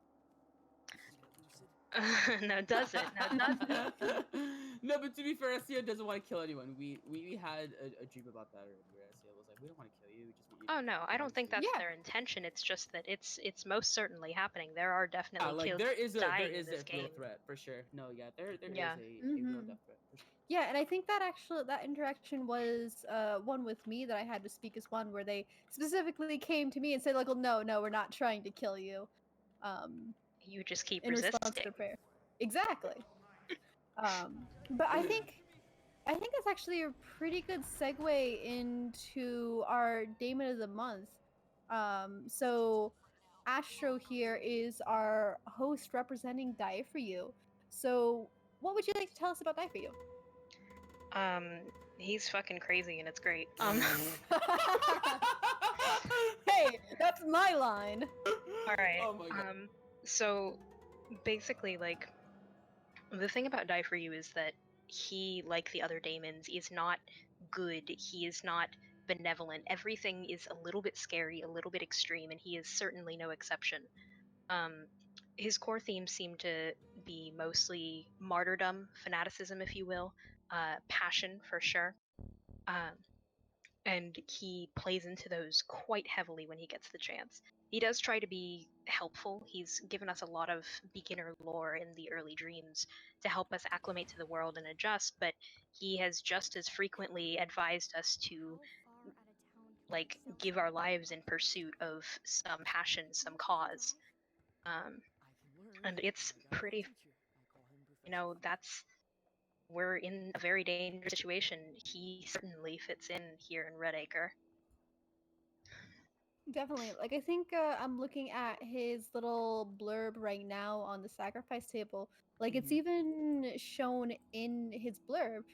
No, does it? No, does it? No, but to be fair, SEO doesn't want to kill anyone. We had a dream about that earlier. SEO was like, we don't want to kill you. We just want you. Oh no, I don't think that's Yeah. their intention. It's just that it's most certainly happening. There are definitely like kills there is a dying there is in this a real game. threat for sure. No, yeah, there is Yeah. a real death threat for sure. Yeah, and I think that interaction was one with me that I had to Speak as One, where they specifically came to me and said like, "Well, no, we're not trying to kill you." You just keep In response resisting. to prayer. Exactly. But I think that's actually a pretty good segue into our Daemon of the Month. So Astro here is our host representing Die For You. So, what would you like to tell us about Die For You? He's fucking crazy and it's great. Hey, that's my line. All right. Oh my god. So basically, like, the thing about Die For You is that he, like the other daemons, is not good. He is not benevolent. Everything is a little bit scary, a little bit extreme, and he is certainly no exception. His core themes seem to be mostly martyrdom, fanaticism, if you will, passion for sure. Um, and he plays into those quite heavily when he gets the chance. He does try to be helpful. He's given us a lot of beginner lore in the early dreams to help us acclimate to the world and adjust, but he has just as frequently advised us to like give our lives in pursuit of some passion, some cause. And it's pretty, we're in a very dangerous situation. He certainly fits in here in Redacre. Definitely. Like, I think I'm looking at his little blurb right now on the sacrifice table. Like, it's even shown in his blurb,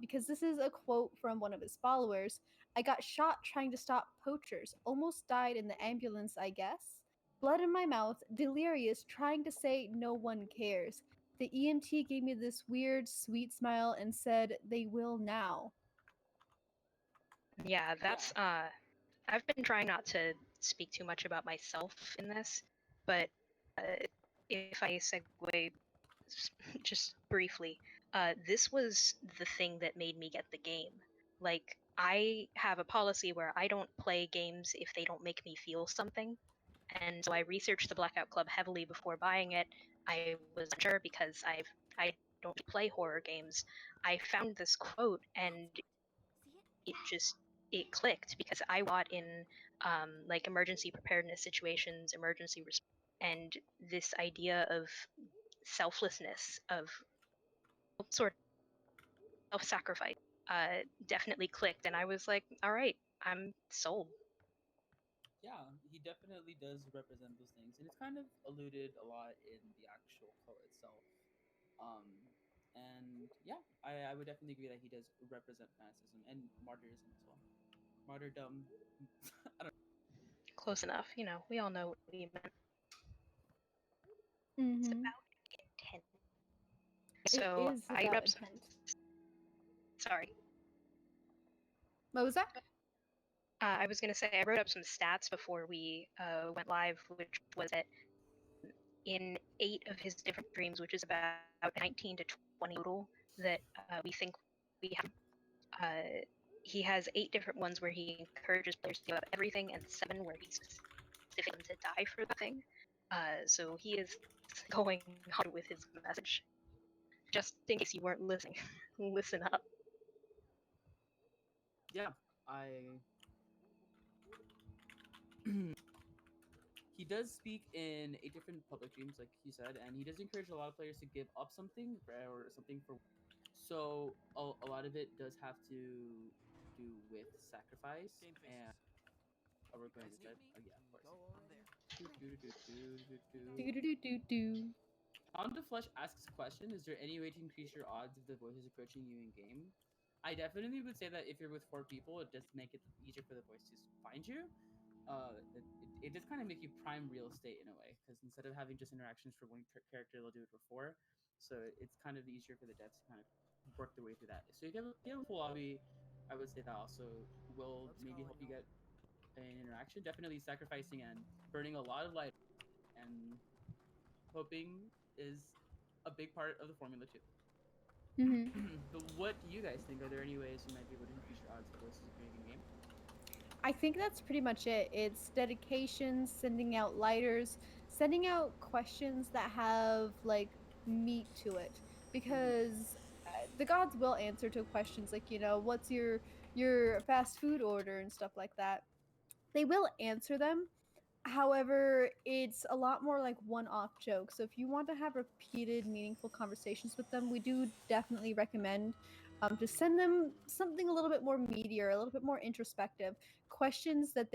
because this is a quote from one of his followers. I got shot trying to stop poachers. Almost died in the ambulance, I guess. Blood in my mouth, delirious, trying to say no one cares. The EMT gave me this weird, sweet smile and said, they will now. Yeah, that's I've been trying not to speak too much about myself in this, but if I segue just briefly, this was the thing that made me get the game. Like, I have a policy where I don't play games if they don't make me feel something, and so I researched the Blackout Club heavily before buying it. I was unsure because I don't play horror games. I found this quote and it just it clicked because I fought in like emergency preparedness situations, emergency response, and this idea of selflessness, of sort of self-sacrifice, definitely clicked, and I was like, all right, I'm sold. Yeah, he definitely does represent those things, and it's kind of alluded a lot in the actual quote itself. Um, and yeah, I would definitely agree that he does represent fanaticism and martyrism as well. Martyrdom. I don't Close enough, we all know what we meant. It's Mm-hmm. about intent. It So is I about wrote up intent. sorry. What was that? I was going to say I wrote up some stats before we went live, which was that in 8 of his different dreams, which is about 19 to 20 total that we think we have, he has 8 different ones where he encourages players to give up everything, and 7 where he's specifically to die for the thing. So he is going hard with his message. Just in case you weren't listening, listen up. Yeah, I. He does speak in 8 different public dreams, like you said, and he does encourage a lot of players to give up something or something for. So a lot of it does have to do with sacrifice Game faces. and. Oh, we're going to Guys set. need me? Oh yeah, of course. Go already. Do do do do do. Pound of Flesh asks a question: is there any way to increase your odds if the voice is approaching you in game? I definitely would say that if you're with 4 people, it does make it easier for the voice to find you. It does kind of make you prime real estate in a way, because instead of having just interactions for one character, they'll do it for 4. So it's kind of easier for the devs to kind of work their way through that. So if you have a full lobby, I would say that also will Club's maybe help calling you all. get an interaction. Definitely sacrificing and burning a lot of light and hoping is a big part of the formula too. Mm-hmm. But what do you guys think? Are there any ways you might be able to increase your odds of voices appearing in game? I think that's pretty much it. It's dedication, sending out lighters, sending out questions that have like meat to it, because the gods will answer to questions like, what's your fast food order and stuff like that. They will answer them. However, it's a lot more like one-off jokes. So if you want to have repeated, meaningful conversations with them, we do definitely recommend to send them something a little bit more meatier, a little bit more introspective, questions that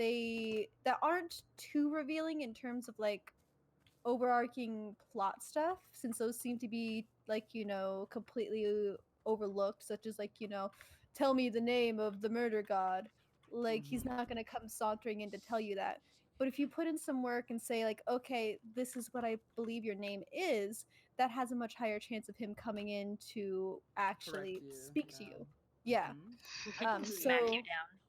aren't too revealing in terms of like overarching plot stuff, since those seem to be like, completely overlooked, such as like, tell me the name of the murder god. Like, he's Mhm. not going to come sauntering in to tell you that. But if you put in some work and say like, okay, this is what I believe your name is, that has a much higher chance of him coming in to Correct actually you. speak to Yeah. you. Yeah. Mhm. I completely Smack agree. you So down.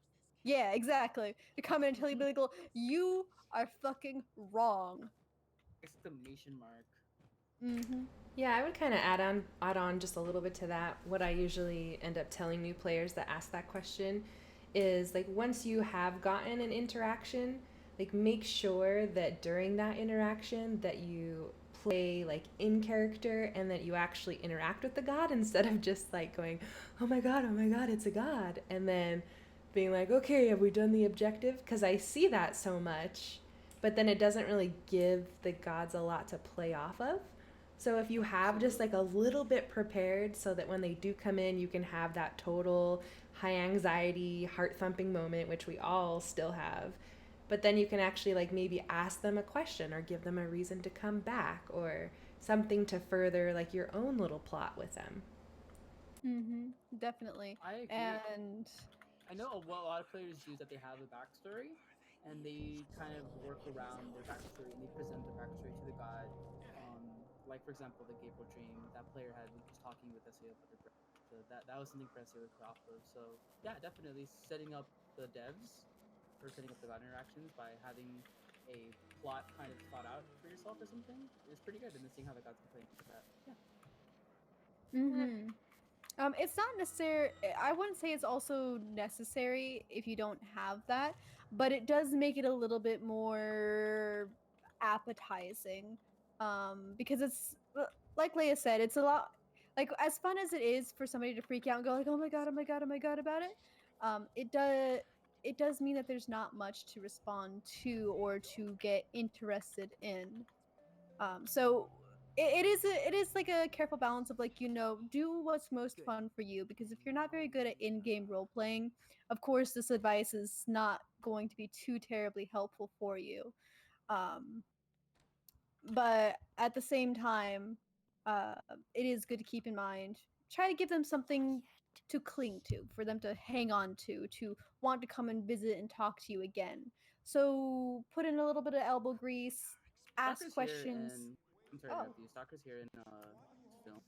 yeah, exactly. To come in and tell you, be like, "Well, you are fucking wrong." Exclamation mark. Mm-hmm. Yeah, I would kind of add on just a little bit to that. What I usually end up telling new players that ask that question is like once you have gotten an interaction, like make sure that during that interaction that you play like in character and that you actually interact with the god instead of just like going, oh my god, it's a god," and then being like, "Okay, have we done the objective?" Because I see that so much, but then it doesn't really give the gods a lot to play off of. So if you have just like a little bit prepared so that when they do come in, you can have that total high anxiety, heart thumping moment, which we all still have. But then you can actually like maybe ask them a question or give them a reason to come back or something to further like your own little plot with them. Mm-hmm. Definitely. I agree. And I know what a lot of players do is that they have a backstory, and they kind of work around their backstory and they present the backstory to the god. Like for example, the Gabriel dream that player had was talking with SEO about their brand. So that was something for SEO to play off of. So yeah, definitely setting up the devs or setting up the god interactions by having a plot kind of thought out for yourself or something is pretty good, and then seeing how the gods can play into that. Yeah. mm-hmm. It's not necessary. I wouldn't say it's also necessary if you don't have that, but it does make it a little bit more appetizing. Because it's like Leia said, it's a lot like as fun as it is for somebody to freak out and go like, "Oh my god, oh my god, oh my god" about it. It does mean that there's not much to respond to or to get interested in. So it is like a careful balance of like, do what's most fun for you, because if you're not very good at in-game role playing, of course this advice is not going to be too terribly helpful for you. um but at the same time, uh it is good to keep in mind, try to give them something to cling to, for them to hang on to want to come and visit and talk to you again. So put in a little bit of elbow grease, ask Stalker's here, questions. and I'm sorry to Oh, interrupt you. Stalker's here in film.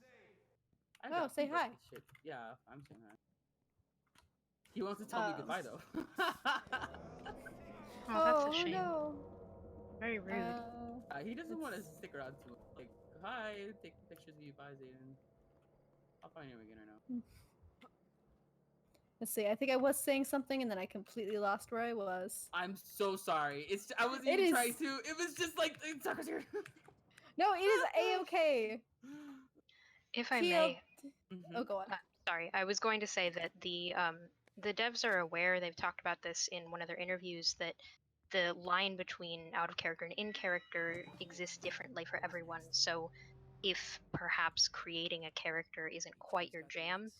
I oh, dropped say him, but hi. shit. Yeah, I'm saying hi. He wants to tell me Um, goodbye though. Oh, that's a oh shame. no. Very rude. He doesn't want to It's stick around too much. Like, hi, take pictures of you, bye, Zayden. I'll find him again or no. Let's see. I think I was saying something and then I completely lost where I was. I'm so sorry. I wasn't It even is trying to. It was just like Stalker's here. no. It is a-okay. If I TL. may, Oh, Mhm. go on. sorry, I was going to say that the devs are aware. They've talked about this in one of their interviews that the line between out of character and in character exists differently for everyone. So if perhaps creating a character isn't quite your jam,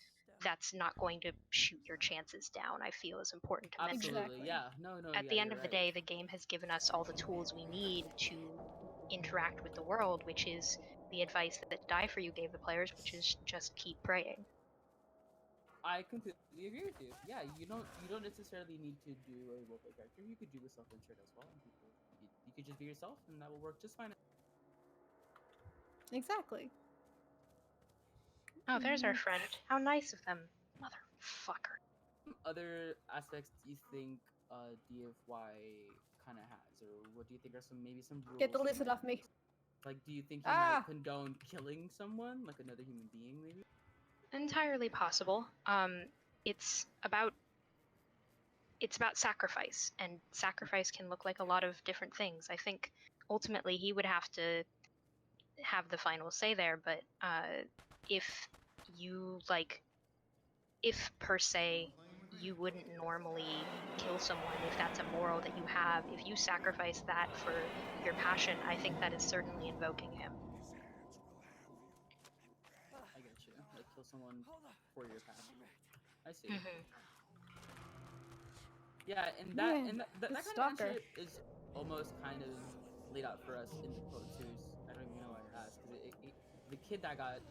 that's not going to shoot your chances down. I feel is important to mention. Absolutely. Exactly. Yeah. No. No. At Yeah. the end You're of the right. day, the game has given us all the tools we need to interact with the world, which is the advice that Die For You gave the players, which is just keep praying. I completely agree with you. Yeah. You don't necessarily need to do a roleplay character. You could do a self-insert as well. And you could just be yourself, and that will work just fine. Exactly. Oh, there's our Mhm. friend. How nice of them. Motherfucker. Other aspects do you think DFY kind of has, or what do you think are some Get rules the he lizard might off have? me. Like, do you think he might Ah. condone killing someone, like another human being, maybe? Entirely possible. It's about sacrifice, and sacrifice can look like a lot of different things. I think ultimately he would have to have the final say there, but if you like, if per se you wouldn't normally kill someone, if that's a moral that you have, if you sacrifice that for your passion, I think that is certainly invoking him. I get you. Like, kill someone 4-year path. I see. Mhm. Yeah, and Yeah, that the kind of stalker. answer is almost kind of laid out for us in the quote too. I don't even know why I asked because the kid that got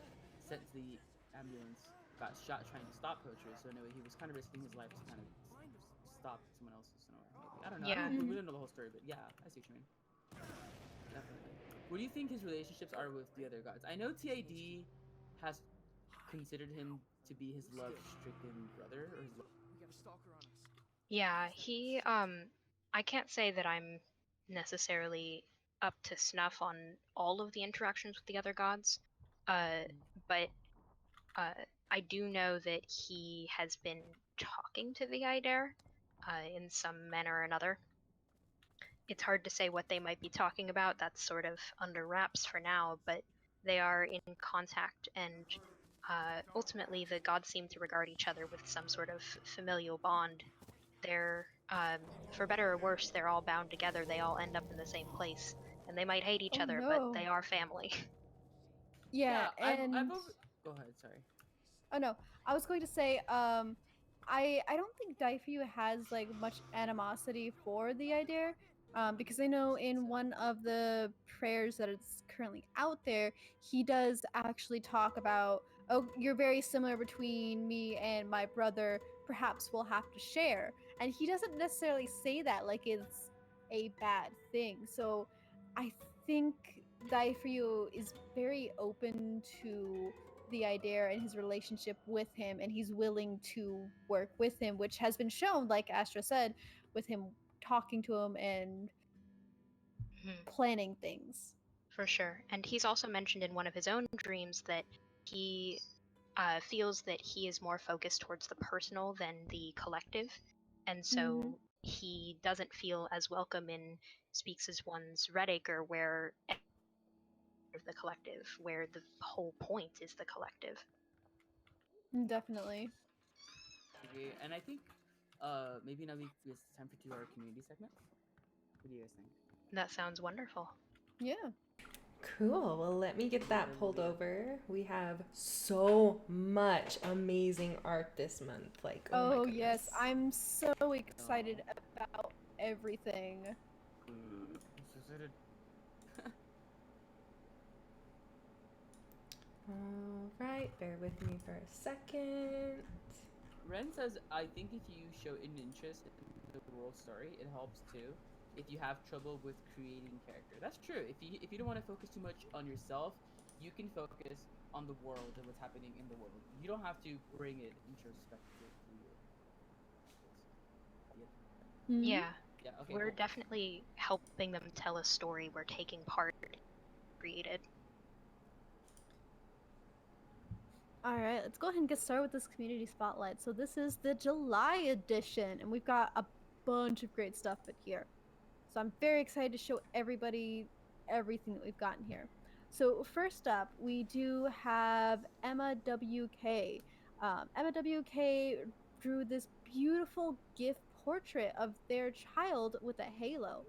sent to the ambulance got shot trying to stop poachers. So in a way, he was kind of risking his life to kind of stop someone else's in a way. Maybe I don't know. I Yeah. don't. We Mhm. don't know the whole story, but yeah, I see what you mean. Definitely. What do you think his relationships are with the other gods? I know TID has considered him to be his love-stricken brother or his love. We got a stalker on us. Yeah, he I can't say that I'm necessarily up to snuff on all of the interactions with the other gods. Uh Mhm. but uh I do know that he has been talking to the Aider in some manner or another. It's hard to say what they might be talking about. That's sort of under wraps for now, but they are in contact, and ultimately the gods seem to regard each other with some sort of familial bond. They're, for better or worse, they're all bound together. They all end up in the same place, and they might hate each Oh other, but no. they are family. Yeah, Yeah, I've and over. Go ahead. Sorry. oh no, I was going to say, I don't think Daifu has like much animosity for the idea, because I know in one of the prayers that is currently out there, he does actually talk about, oh, you're very similar between me and my brother. Perhaps we'll have to share, and he doesn't necessarily say that like it's a bad thing. So, I think Daifu is very open to the idea and his relationship with him, and he's willing to work with him, which has been shown, like Astra said, with him talking to him and Mhm. planning things. For sure. And he's also mentioned in one of his own dreams that he feels that he is more focused towards the personal than the collective. And Hmm. so he doesn't feel as welcome in Speaks as One's Redacre, where the collective, where the whole point is the collective. Definitely. Okay, and I think maybe now it's time to do our community segment. What do you guys think? That sounds wonderful. Yeah. Cool. Well, let me get that Where will pulled we at? over. We have so much amazing art this month. Like, oh my Oh goodness. yes, I'm so excited Oh, about everything. I'm so excited. All right, bear with me for a second. Ren says, I think if you show an interest in the world story, it helps too. If you have trouble with creating character, that's true. If you don't want to focus too much on yourself, you can focus on the world and what's happening in the world. You don't have to bring it introspective to you. Yeah. Hmm. Yeah, Yeah. Okay. we're Cool. definitely helping them tell a story. We're taking part created. All right, let's go ahead and get started with this community spotlight. So this is the July edition, and we've got a bunch of great stuff in here. So I'm very excited to show everybody everything that we've gotten here. So first up, we do have Emma WK. Emma WK drew this beautiful gift portrait of their child with a halo.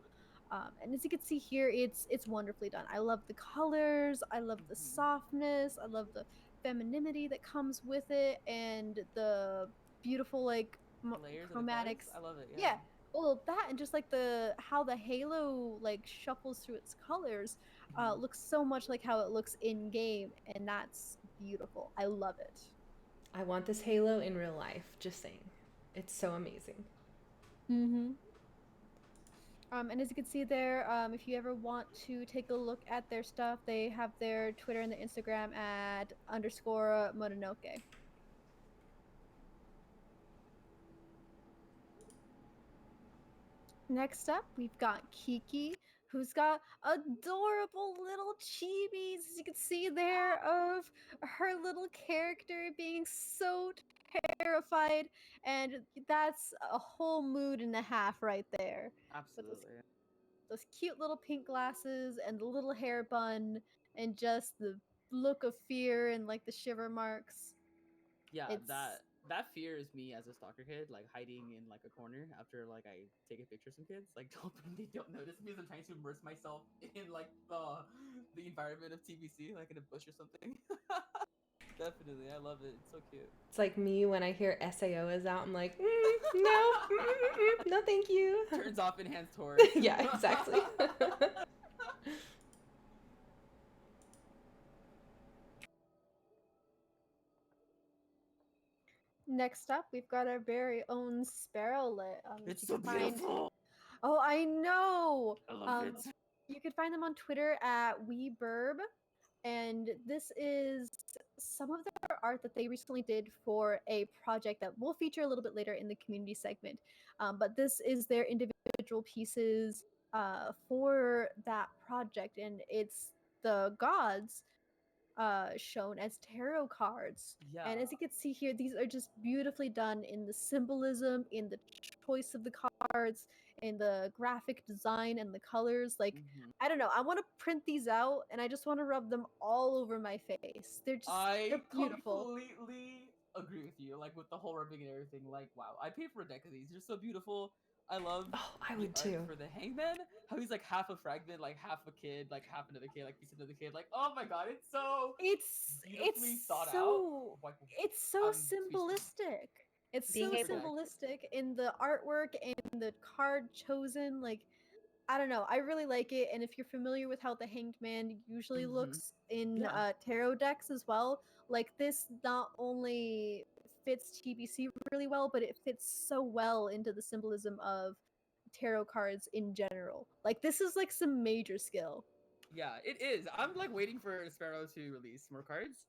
And as you can see here, it's wonderfully done. I love the colors, I love the Hmm. softness, I love the femininity that comes with it, and the beautiful like The layers of the colors, chromatics. I love it. Yeah. Yeah, well, that and just like the how the halo like shuffles through its colors, Mhm. looks so much like how it looks in game, and that's beautiful. I love it. I want this halo in real life, just saying. It's so amazing. Mm-hmm. And as you can see there, if you ever want to take a look at their stuff, they have their Twitter and their Instagram at underscore Mononoke. Next up, we've got Kiki, who's got adorable little chibis, as you can see there, of her little character being so terrified, and that's a whole mood and a half right there. With Absolutely. those cute little pink glasses and the little hair bun and just the look of fear and like the shiver marks. Yeah, It's that fear is me as a stalker kid, like hiding in like a corner after like I take a picture of some kids, like hoping they don't notice me as I'm trying to immerse myself in like the environment of TBC, like in a bush or something. Definitely, I love it. It's so cute. It's like me when I hear SAO is out. I'm like, no, no, thank you. Turns off enhanced horror. Yeah, exactly. Next up, we've got our very own Sparrowlet. It's You so can find- beautiful. Oh, I know. I love it. You can find them on Twitter at WeBurb, and this is some of their art that they recently did for a project that we'll feature a little bit later in the community segment. But this is their individual pieces for that project, and it's the gods shown as tarot cards. Yeah. And as you can see here, these are just beautifully done in the symbolism, in the choice of the cards, in the graphic design and the colors. Like, Mhm. I don't know, I want to print these out and I just want to rub them all over my face. They're I beautiful. completely agree with you. Like with the whole rubbing and everything. Like, wow, I paid for a deck of these. They're so beautiful. I love Oh, I the would art too. for the hangman. How he's like half a fragment, like half a kid, like half another kid, like piece another kid. Like, oh my god, it's so beautifully thought out. Like, It's so I'm speechless. symbolistic. It's Being so able- symbolistic in the artwork and the card chosen. Like, I don't know. I really like it. And if you're familiar with how the Hanged Man usually Mhm. looks in Yeah. tarot decks as well, like this not only fits TBC really well, but it fits so well into the symbolism of tarot cards in general. Like, this is like some major skill. Yeah, it is. I'm like waiting for Sparrow to release more cards.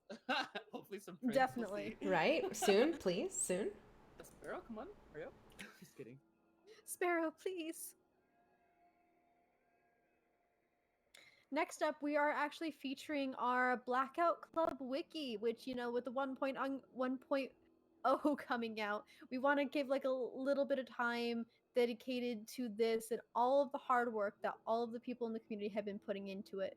Hopefully some prints. Definitely. We'll see. Right? Soon, please, soon. Sparrow, come on, hurry up. Just kidding. Sparrow, please. Next up, we are actually featuring our Blackout Club wiki, which, you know, with the 1.0 coming out, we want to give like a little bit of time dedicated to this and all of the hard work that all of the people in the community have been putting into it.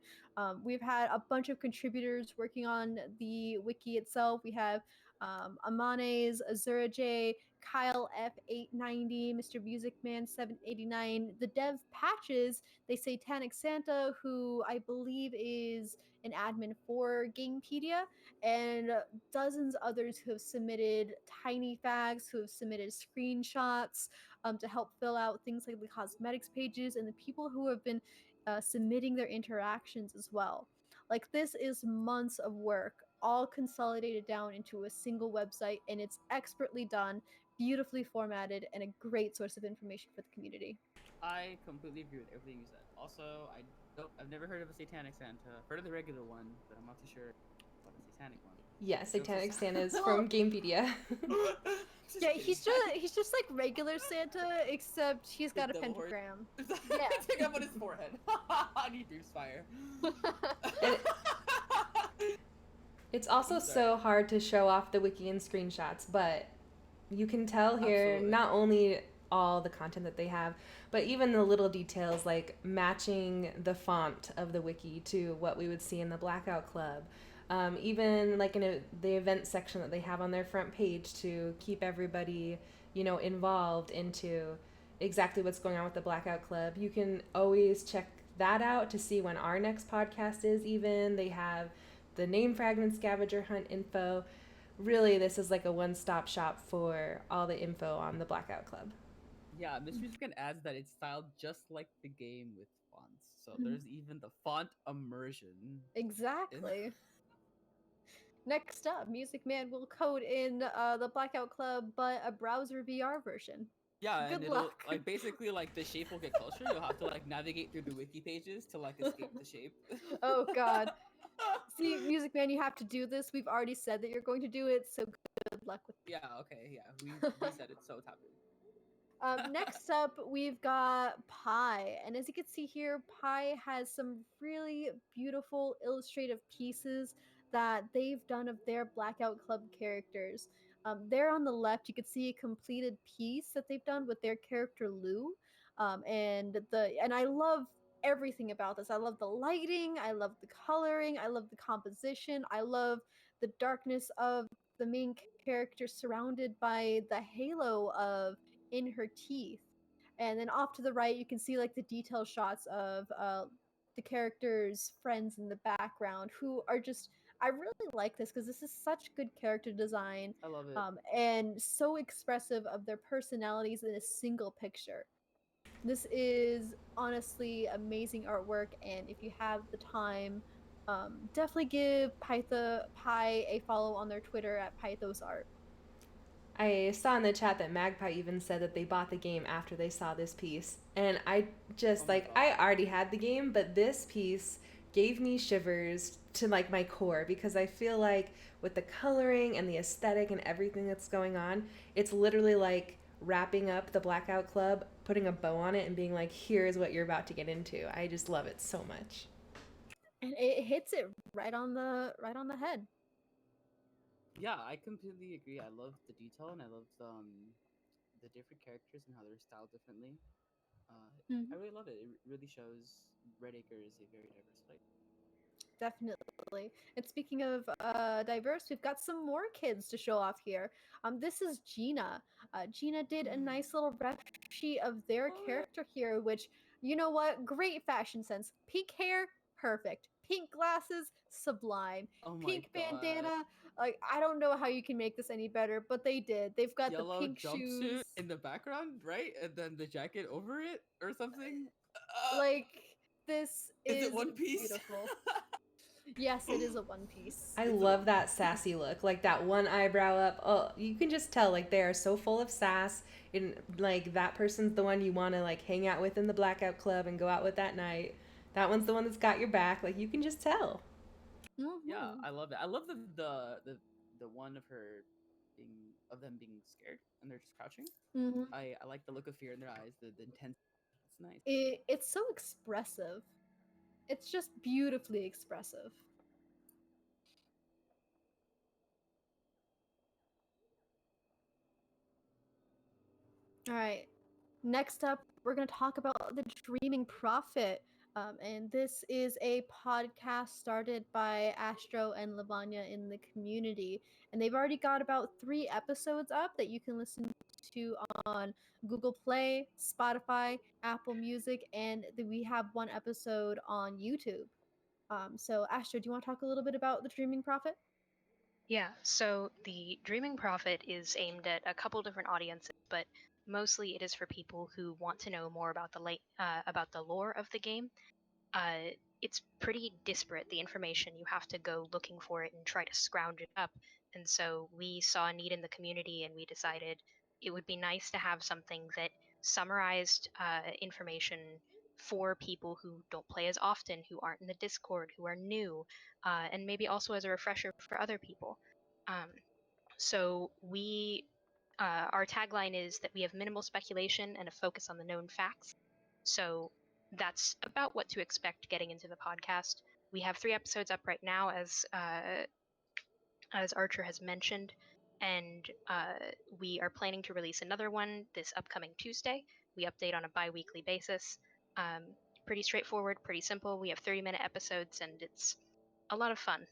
We've had a bunch of contributors working on the wiki itself. We have Amanes, Azura J, Kyle F890, Mr. Music Man 789, the dev Patches, they Satanic Santa, who I believe is an admin for Gamepedia, and dozens others who have submitted tiny fags, who have submitted screenshots to help fill out things like the cosmetics pages, and the people who have been submitting their interactions as well. Like, this is months of work, all consolidated down into a single website, and it's expertly done, beautifully formatted, and a great source of information for the community. I completely agree with everything you said. Also, I've never heard of a Satanic Santa. I've heard of the regular one, but I'm not too sure about the Satanic one. Yeah, Satanic so- Santa is from Gamepedia. Just Yeah, kidding. he's just like regular Santa, except he's got a the horse. pentagram. Yeah. Take up on his forehead. I need Bruce Fire. It's also I'm so sorry. hard to show off the wiki and screenshots, but you can tell here Absolutely. not only all the content that they have, but even the little details like matching the font of the wiki to what we would see in the Blackout Club. Even like in the event section that they have on their front page to keep everybody, you know, involved into exactly what's going on with the Blackout Club. You can always check that out to see when our next podcast is even. They have the name fragment scavenger hunt info. Really, this is like a one-stop shop for all the info on the Blackout Club. Yeah, Mysteries Weekend adds that it's styled just like the game with fonts. So Mhm. there's even the font immersion. Exactly. Next up, Music Man will code in the Blackout Club, but a browser VR version. Yeah, Good and it'll luck. like basically like the shape will get closer. You'll have to like navigate through the wiki pages to like escape the shape. Oh god. See, Music Man, you have to do this. We've already said that you're going to do it, so good luck with Yeah, okay, yeah. We said it, so it's happening. Next up, we've got Pi. And as you can see here, Pi has some really beautiful illustrative pieces that they've done of their Blackout Club characters. There on the left, you can see a completed piece that they've done with their character Lou. And I love everything about this. I love the lighting, I love the coloring, I love the composition, I love the darkness of the main character surrounded by the halo of in her teeth. And then off to the right, you can see like the detail shots of the characters' friends in the background who are just I really like this because this is such good character design, I love it. and so expressive of their personalities in a single picture. This is honestly amazing artwork, and if you have the time, definitely give Pie a follow on their Twitter at Pythos Art. I saw in the chat that Magpie even said that they bought the game after they saw this piece. And I just, Oh my like, God. I already had the game, but this piece gave me shivers to, like, my core because I feel like with the coloring and the aesthetic and everything that's going on, it's literally like wrapping up the Blackout Club, putting a bow on it, and being like, here's what you're about to get into. I just love it so much. And it hits it right on the head. Yeah, I completely agree. I love the detail and I love the different characters and how they're styled differently. I really love it. It really shows Red Acre is a very diverse place. Definitely. And speaking of diverse, we've got some more kids to show off here. This is Gina. Gina did a nice little ref sheet of their Oh, yeah. character here, which, you know what? Great fashion sense. Pink hair, perfect. Pink glasses, sublime. Oh my Pink God. bandana, like, I don't know how you can make this any better, but they did. They've got the Yellow pink jumpsuit shoes. in the background, right? And then the jacket over it or something. Like, this Is is it One Piece? beautiful. Yes, it is a one piece. I Is it love a- that sassy look, like that one eyebrow up. Oh, you can just tell, like, they are so full of sass. And, like, that person's the one you want to, like, hang out with in the Blackout Club and go out with that night. That one's the one that's got your back. Like, you can just tell. Yeah, Mhm. I love it. I love the one of her them being scared and they're just crouching. Mhm. I like the look of fear in their eyes, the intense. It's nice. It's so expressive. It's just beautifully expressive. All right. Next up, we're going to talk about the Dreaming Prophet. And this is a podcast started by Astro and Lavanya in the community. And they've already got about 3 episodes up that you can listen to on Google Play, Spotify, Apple Music, and we have 1 episode on YouTube. So, Astro, do you want to talk a little bit about the Dreaming Prophet? Yeah, so the Dreaming Prophet is aimed at a couple different audiences, but mostly it is for people who want to know more about about the lore of the game. It's pretty disparate, the information. You have to go looking for it and try to scrounge it up. And so we saw a need in the community and we decided it would be nice to have something that summarized information for people who don't play as often, who aren't in the Discord, who are new, and maybe also as a refresher for other people. Um, so our tagline is that we have minimal speculation and a focus on the known facts. So that's about what to expect getting into the podcast. We have 3 episodes up right now, as Archer has mentioned, and we are planning to release another one this upcoming Tuesday. We update on a bi-weekly basis. Um, Pretty straightforward, pretty simple. We have 30-minute episodes, and it's a lot of fun.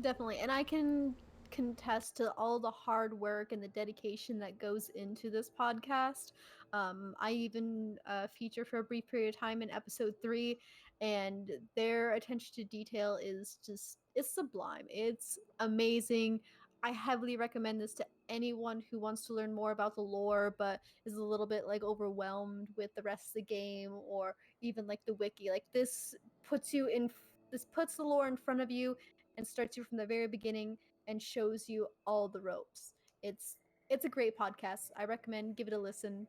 Definitely. And I can contest to all the hard work and the dedication that goes into this podcast. I even feature for a brief period of time in episode 3, and their attention to detail is just, it's sublime. It's amazing. I heavily recommend this to anyone who wants to learn more about the lore but is a little bit like overwhelmed with the rest of the game, or even like the wiki. Like, this puts the lore in front of you and starts you from the very beginning and shows you all the ropes. It's a great podcast. I recommend give it a listen.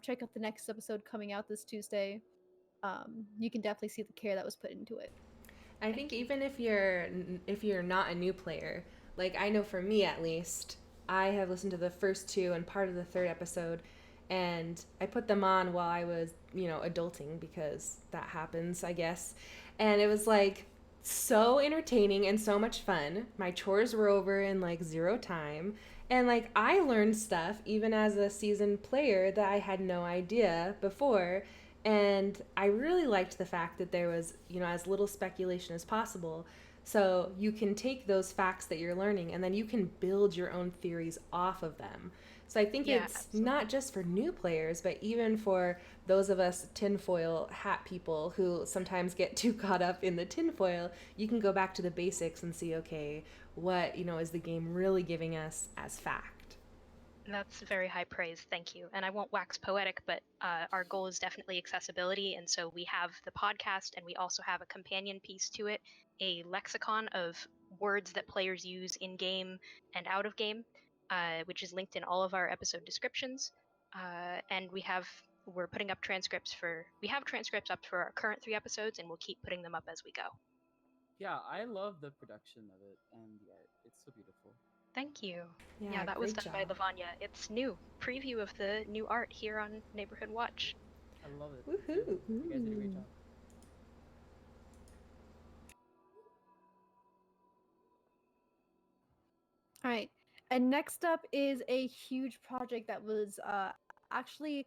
Check out the next episode coming out this Tuesday. You can definitely see the care that was put into it. I think even if you're not a new player, like I know for me at least, I have listened to the first 2 and part of the 3rd episode, and I put them on while I was, adulting because that happens, I guess. And it was like so entertaining and so much fun. My chores were over in like 0 time. And like I learned stuff even as a seasoned player that I had no idea before. And I really liked the fact that there was, as little speculation as possible. So you can take those facts that you're learning and then you can build your own theories off of them. So I think Yeah, it's absolutely. not just for new players, but even for those of us tinfoil hat people who sometimes get too caught up in the tinfoil, you can go back to the basics and see, okay, what, is the game really giving us as fact? That's very high praise, thank you. And I won't wax poetic, but our goal is definitely accessibility. And so we have the podcast, and we also have a companion piece to it, a lexicon of words that players use in game and out of game, which is linked in all of our episode descriptions. And we're putting up we have transcripts up for our current 3 episodes, and we'll keep putting them up as we go. Yeah, I love the production of it and the art. It's so beautiful. Thank you. Yeah, That was great done by job. Lavanya. It's new. Preview of the new art here on Neighborhood Watch. I love it. It's Woohoo! beautiful. You guys did a great Ooh. job. All right. And next up is a huge project that was actually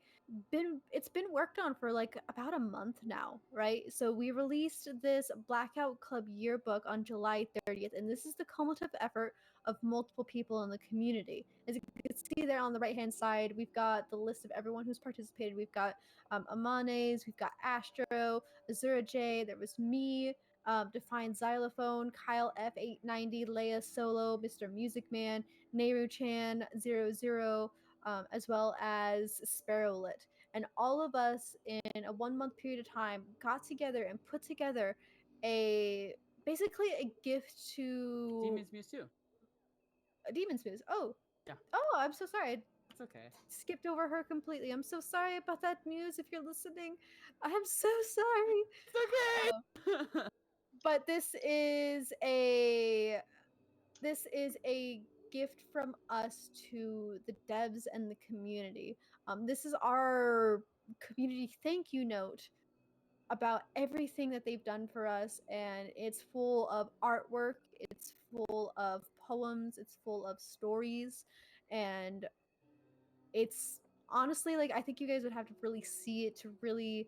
it's been worked on for like about a month now, right? So we released this Blackout Club yearbook on July 30th, and this is the cumulative effort of multiple people in the community. As you can see there on the right hand side, we've got the list of everyone who's participated. We've got Amanes, we've got Astro, Azura J, there was me, Define Xylophone, Kyle F890, Leia Solo, Mr. Music Man, Nehru Chan 00, as well as Sparrowlet. And all of us in a 1 month period of time got together and put together basically a gift to Demon's Muse too. Demon's Muse. Oh, Yeah. oh, I'm so sorry. I It's okay. skipped over her completely. I'm so sorry about that, Muse. If you're listening, I'm so sorry. It's okay. But this is a gift from us to the devs and the community. This is our community thank you note about everything that they've done for us, and it's full of artwork, it's full of poems, it's full of stories, and it's honestly like I think you guys would have to really see it to really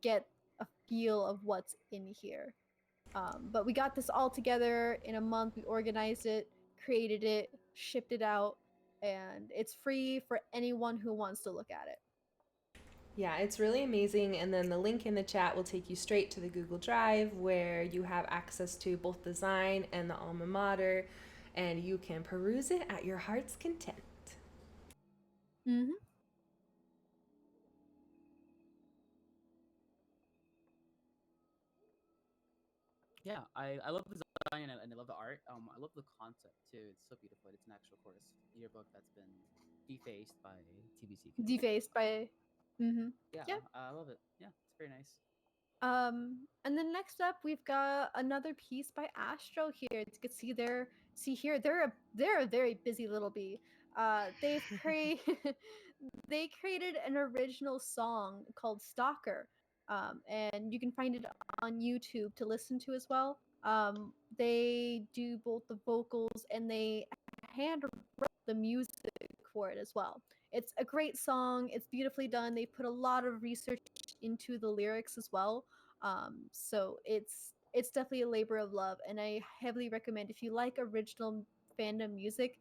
get a feel of what's in here. But we got this all together in a month. We organized it, created it, shipped it out, and it's free for anyone who wants to look at it. Yeah, it's really amazing. And then the link in the chat will take you straight to the Google Drive where you have access to both the Zine and the alma mater, and you can peruse it at your heart's content. Mm-hmm. Yeah, I love the design and I love the art. I love the concept too. It's so beautiful. It's an actual course yearbook that's been defaced by TBC Kids. Defaced by. Mm-hmm. Yeah, Yeah. I love it. Yeah, it's very nice. And then next up we've got another piece by Astro here. You can see here they're a very busy little bee. They've they created an original song called Stalker. And you can find it on YouTube to listen to as well. They do both the vocals and they hand wrote the music for it as well. It's a great song. It's beautifully done. They put a lot of research into the lyrics as well. So it's definitely a labor of love, and I heavily recommend if you like original fandom music,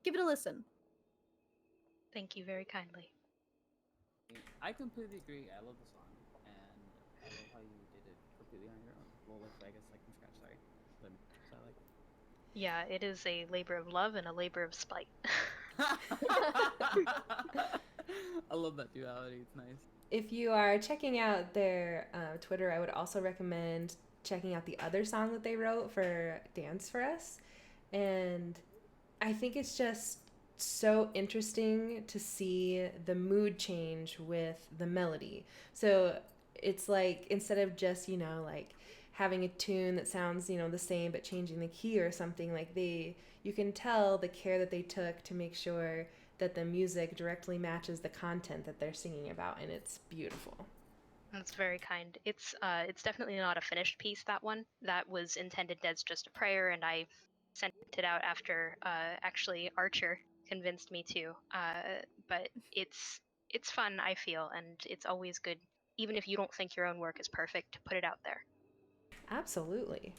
give it a listen. Thank you very kindly. I completely agree. I love the song, and I love how you did it completely on your own. Well, like I guess like from scratch. Sorry, but so I like. Yeah, it is a labor of love and a labor of spite. I love that duality. It's nice. If you are checking out their Twitter, I would also recommend checking out the other song that they wrote for Dance for Us. And I think it's just so interesting to see the mood change with the melody. So it's like instead of just, like having a tune that sounds, the same but changing the key or something, like you can tell the care that they took to make sure that the music directly matches the content that they're singing about, and it's beautiful. That's very kind. It's definitely not a finished piece, that one. That was intended as just a prayer, and I sent it out after actually Archer convinced me to. But it's fun, I feel, and it's always good, even if you don't think your own work is perfect, to put it out there. Absolutely.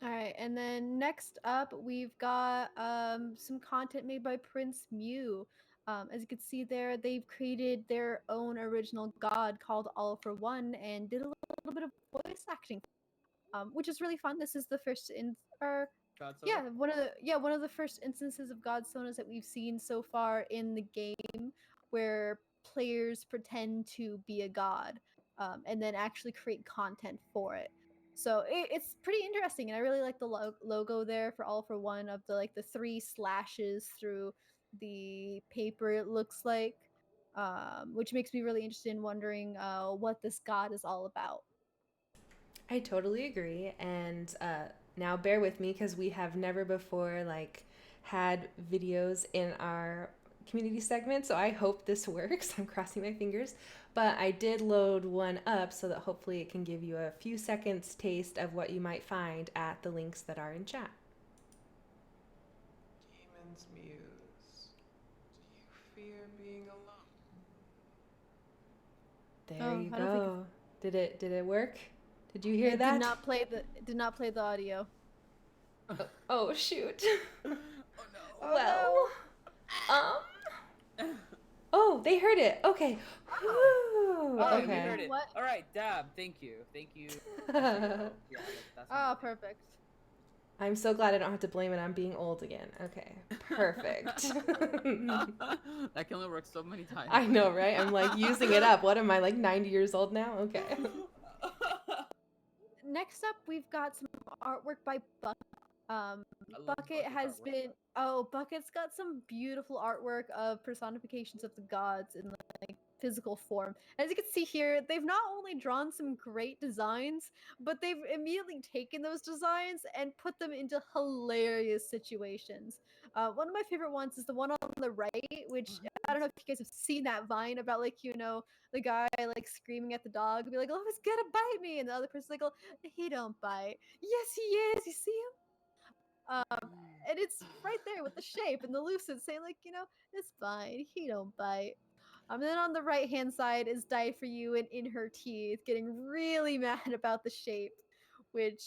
All right, and then next up, we've got some content made by Prince Mew. As you can see there, they've created their own original god called All for One and did a little bit of voice acting, which is really fun. This is the first or God Soda? yeah, one of the first instances of God Sonas that we've seen so far in the game, where players pretend to be a god, and then actually create content for it. So it's pretty interesting, and I really like the logo there for All for One of the three slashes through the paper. It looks like, which makes me really interested in wondering what this god is all about. I totally agree. And now bear with me because we have never before had videos in our community segment. So I hope this works. I'm crossing my fingers. But I did load one up so that hopefully it can give you a few seconds taste of what you might find at the links that are in chat. Demon's Muse, do you fear being alone? There Oh, you I don't think go. Did it work? Did you hear It that? did not play the audio. Oh shoot. Oh no. Well, oh, they heard it. Okay. Whew. Oh, okay. we heard it. What? All right, Dab. Thank you. That's Oh, perfect. I'm so glad I don't have to blame it on being old again. Okay. Perfect. That can only work so many times. I know, right? I'm like using it up. What am I, like 90 years old now? Okay. Next up, we've got some artwork by Bucket. I love Bucket Bucket's has artwork. been Bucket's got some beautiful artwork of personifications of the gods in like physical form. As you can see here, they've not only drawn some great designs, but they've immediately taken those designs and put them into hilarious situations. One of my favorite ones is the one on the right, which I don't know if you guys have seen that Vine about the guy like screaming at the dog, be like, "Oh, he's gonna bite me," and the other person's like, "Oh, he don't bite." Yes, he is. You see him? And it's right there with the shape and the lucid saying it's fine, he don't bite. Then on the right hand side is Die For You and In Her Teeth getting really mad about the shape, which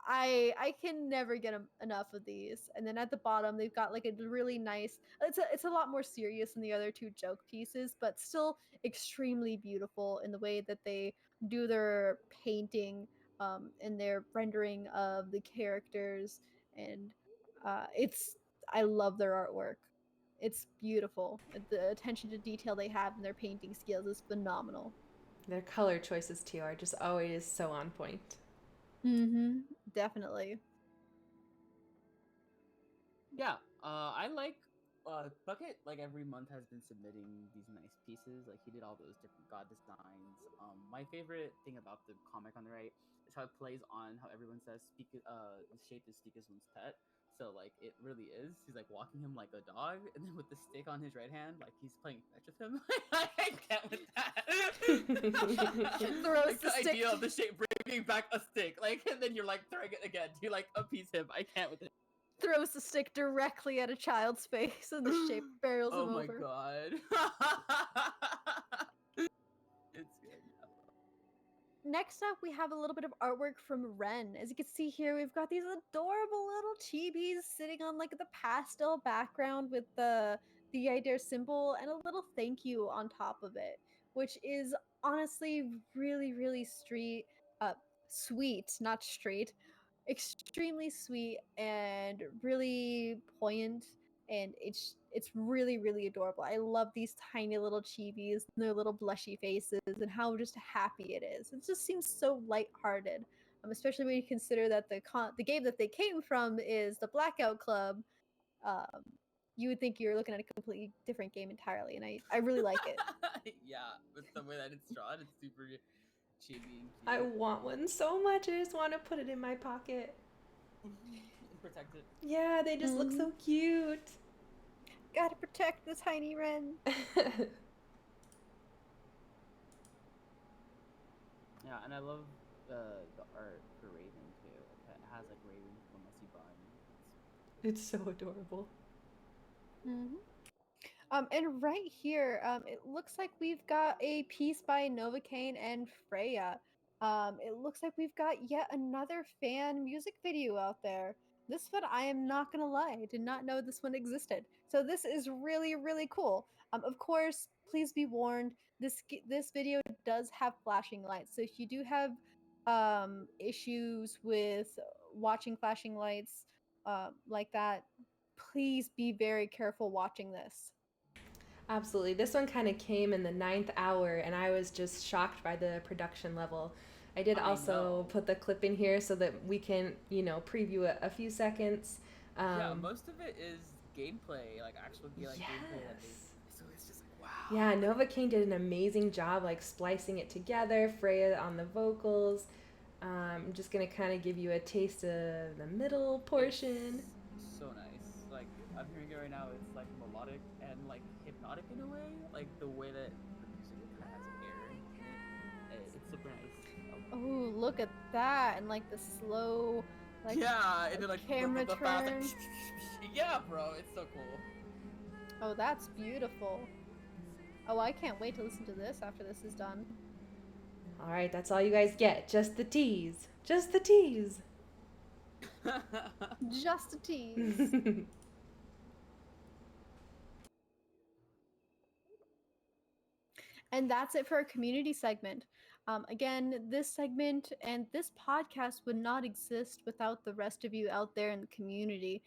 I can never get enough of these. And then at the bottom they've got like a really nice. It's a lot more serious than the other two joke pieces, but still extremely beautiful in the way that they do their painting, and their rendering of the characters, and it's I love their artwork. It's beautiful. The attention to detail they have in their painting skills is phenomenal. Their color choices too are just always so on point. Mm-hmm. Definitely. Yeah, I like Bucket. Like every month has been submitting these nice pieces. Like he did all those different god designs. My favorite thing about the comic on the right is how it plays on how everyone says the shape is Stika's pet. So like it really is. He's like walking him like a dog, and then with the stick on his right hand, like he's playing fetch with him. I can't with that. Throws Like the the stick. idea of the shape bringing back a stick, like, and then you're like throwing it again to like appease him. I can't with it. Throws the stick directly at a child's face, and the shape barrels Oh him my over. god. It's good. Next up, we have a little bit of artwork from Ren. As you can see here, we've got these adorable little chibis sitting on like the pastel background with the idea symbol and a little thank you on top of it, which is honestly really, really sweet, not street, extremely sweet and really poignant, and it's really, really adorable. I love these tiny little chibis and their little blushy faces and how just happy it is. It just seems so lighthearted, especially when you consider that the game that they came from is the Blackout Club. um, you would think you're looking at a completely different game entirely, and I really like it. Yeah, with the way that it's drawn, it's super chibi and I cute. want one so much. I just want to put it in my pocket. And protect it. Yeah, they just look so cute. Gotta protect the tiny Ren. Yeah, and I love the art for Raven too. It has like Raven from Messy Bun. It's so adorable. Mm-hmm. And right here, it looks like we've got a piece by Novocaine and Freya. It looks like we've got yet another fan music video out there. This one, I am not gonna lie, I did not know this one existed. So this is really, really cool. Of course, please be warned. This video does have flashing lights, so if you do have issues with watching flashing lights like that, please be very careful watching this. Absolutely. This one kind of came in the 9th hour, and I was just shocked by the production level. I did I also know. put the clip in here so that we can, preview it a few seconds. Yeah, most of it is gameplay, like actual gameplay that they. Yes. So it's just like wow. Yeah, Nova King did an amazing job, like splicing it together. Freya on the vocals. I'm just gonna kind of give you a taste of the middle portion. It's so nice. Like I'm hearing it right now. It's like melodic and like hypnotic in a way. Like the way that the music kind of has air in it. It's super nice. Oh, look at that, and like the slow, like yeah, and then like camera the fast, turn. like, yeah, bro, it's so cool. Oh, that's beautiful. Oh, I can't wait to listen to this after this is done. All right, that's all you guys get. Just the tease. Just the tease. Just a tease. And that's it for our community segment. Again, this segment and this podcast would not exist without the rest of you out there in the community.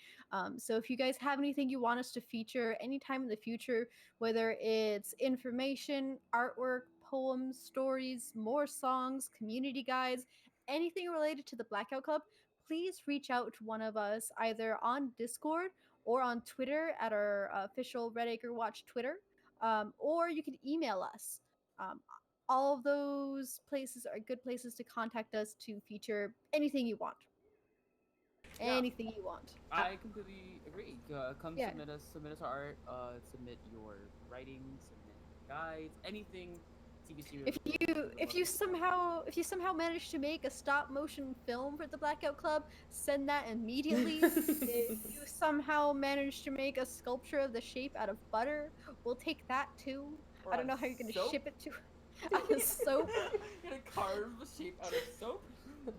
So if you guys have anything you want us to feature anytime in the future, whether it's information, artwork, poems, stories, more songs, community guides, anything related to the Blackout Club, please reach out to one of us either on Discord or on Twitter at our official Red Acre Watch Twitter, or you can email us. Um, all of those places are good places to contact us to feature anything you want. Yeah. Anything you want. I completely agree. Come Yeah. submit us art. Submit your writings, submit guides, anything. TV series. If you somehow manage to make a stop motion film for the Blackout Club, send that immediately. If you somehow manage to make a sculpture of the shape out of butter, we'll take that too. Or I don't know out how of you're gonna soap? ship it to out of soap. You're gonna carve the shape out of soap.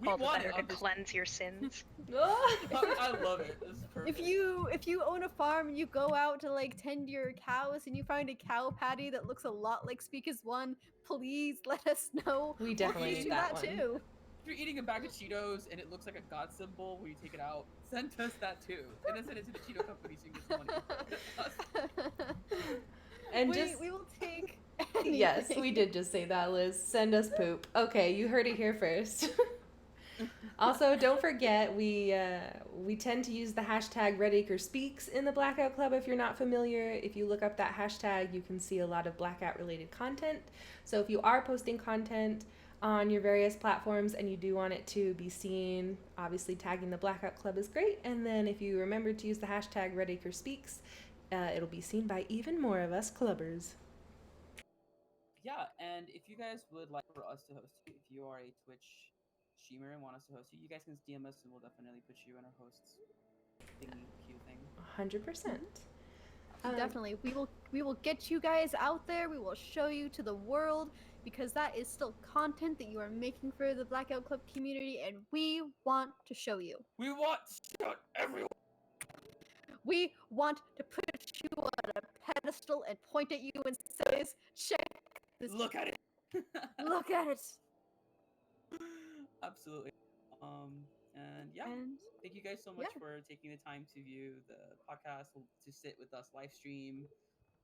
We All the want better it to on this. cleanse your sins. I love it. This is perfect. If you own a farm and you go out to like tend your cows and you find a cow patty that looks a lot like Speaker's One, please let us know. We definitely Please need do that that one. too. If you're eating a bag of Cheetos and it looks like a God symbol when you take it out, send us that too. And then send it to the Cheeto company so you can get some money. And just we will take yes, anything. we did just say that, Liz. Send us poop. Okay, you heard it here first. Also, don't forget we tend to use the hashtag RedAcreSpeaks in the Blackout Club. If you're not familiar, if you look up that hashtag, you can see a lot of Blackout related content. So if you are posting content on your various platforms and you do want it to be seen, obviously tagging the Blackout Club is great. And then if you remember to use the hashtag RedAcreSpeaks, it'll be seen by even more of us clubbers. Yeah, and if you guys would like for us to host you, if you are a Twitch streamer and want us to host you, you guys can DM us and we'll definitely put you in our hosts thingy queue thing. 100%. Definitely. We will get you guys out there. We will show you to the world because that is still content that you are making for the Blackout Club community and we want to show you. We want to shout everyone. We want to put you on a pedestal and point at you and say, check this. Look at it. Look at it. Absolutely. And yeah, And thank you guys so much yeah. for taking the time to view the podcast, to sit with us live stream,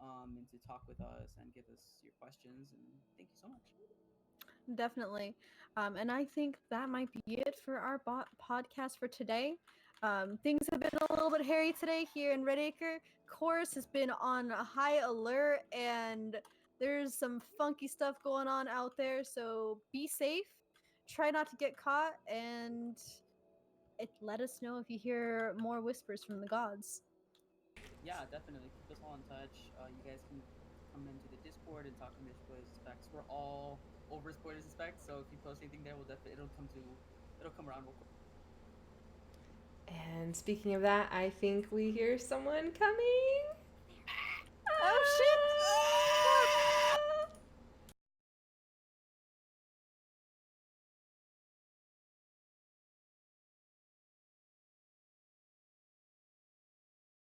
and to talk with us and give us your questions. And thank you so much. Definitely. And I think that might be it for our podcast for today. Things have been a little bit hairy today here in Red Acre. Chorus has been on a high alert and there's some funky stuff going on out there. So be safe. Try not to get caught and let us know if you hear more whispers from the gods. Yeah, definitely. Keep us all in touch. You guys can come into the Discord and talk to me spoilers and specs. We're all over spoilers and specs, so if you post anything there, it'll come around real quick. And speaking of that, I think we hear someone coming. Oh shit!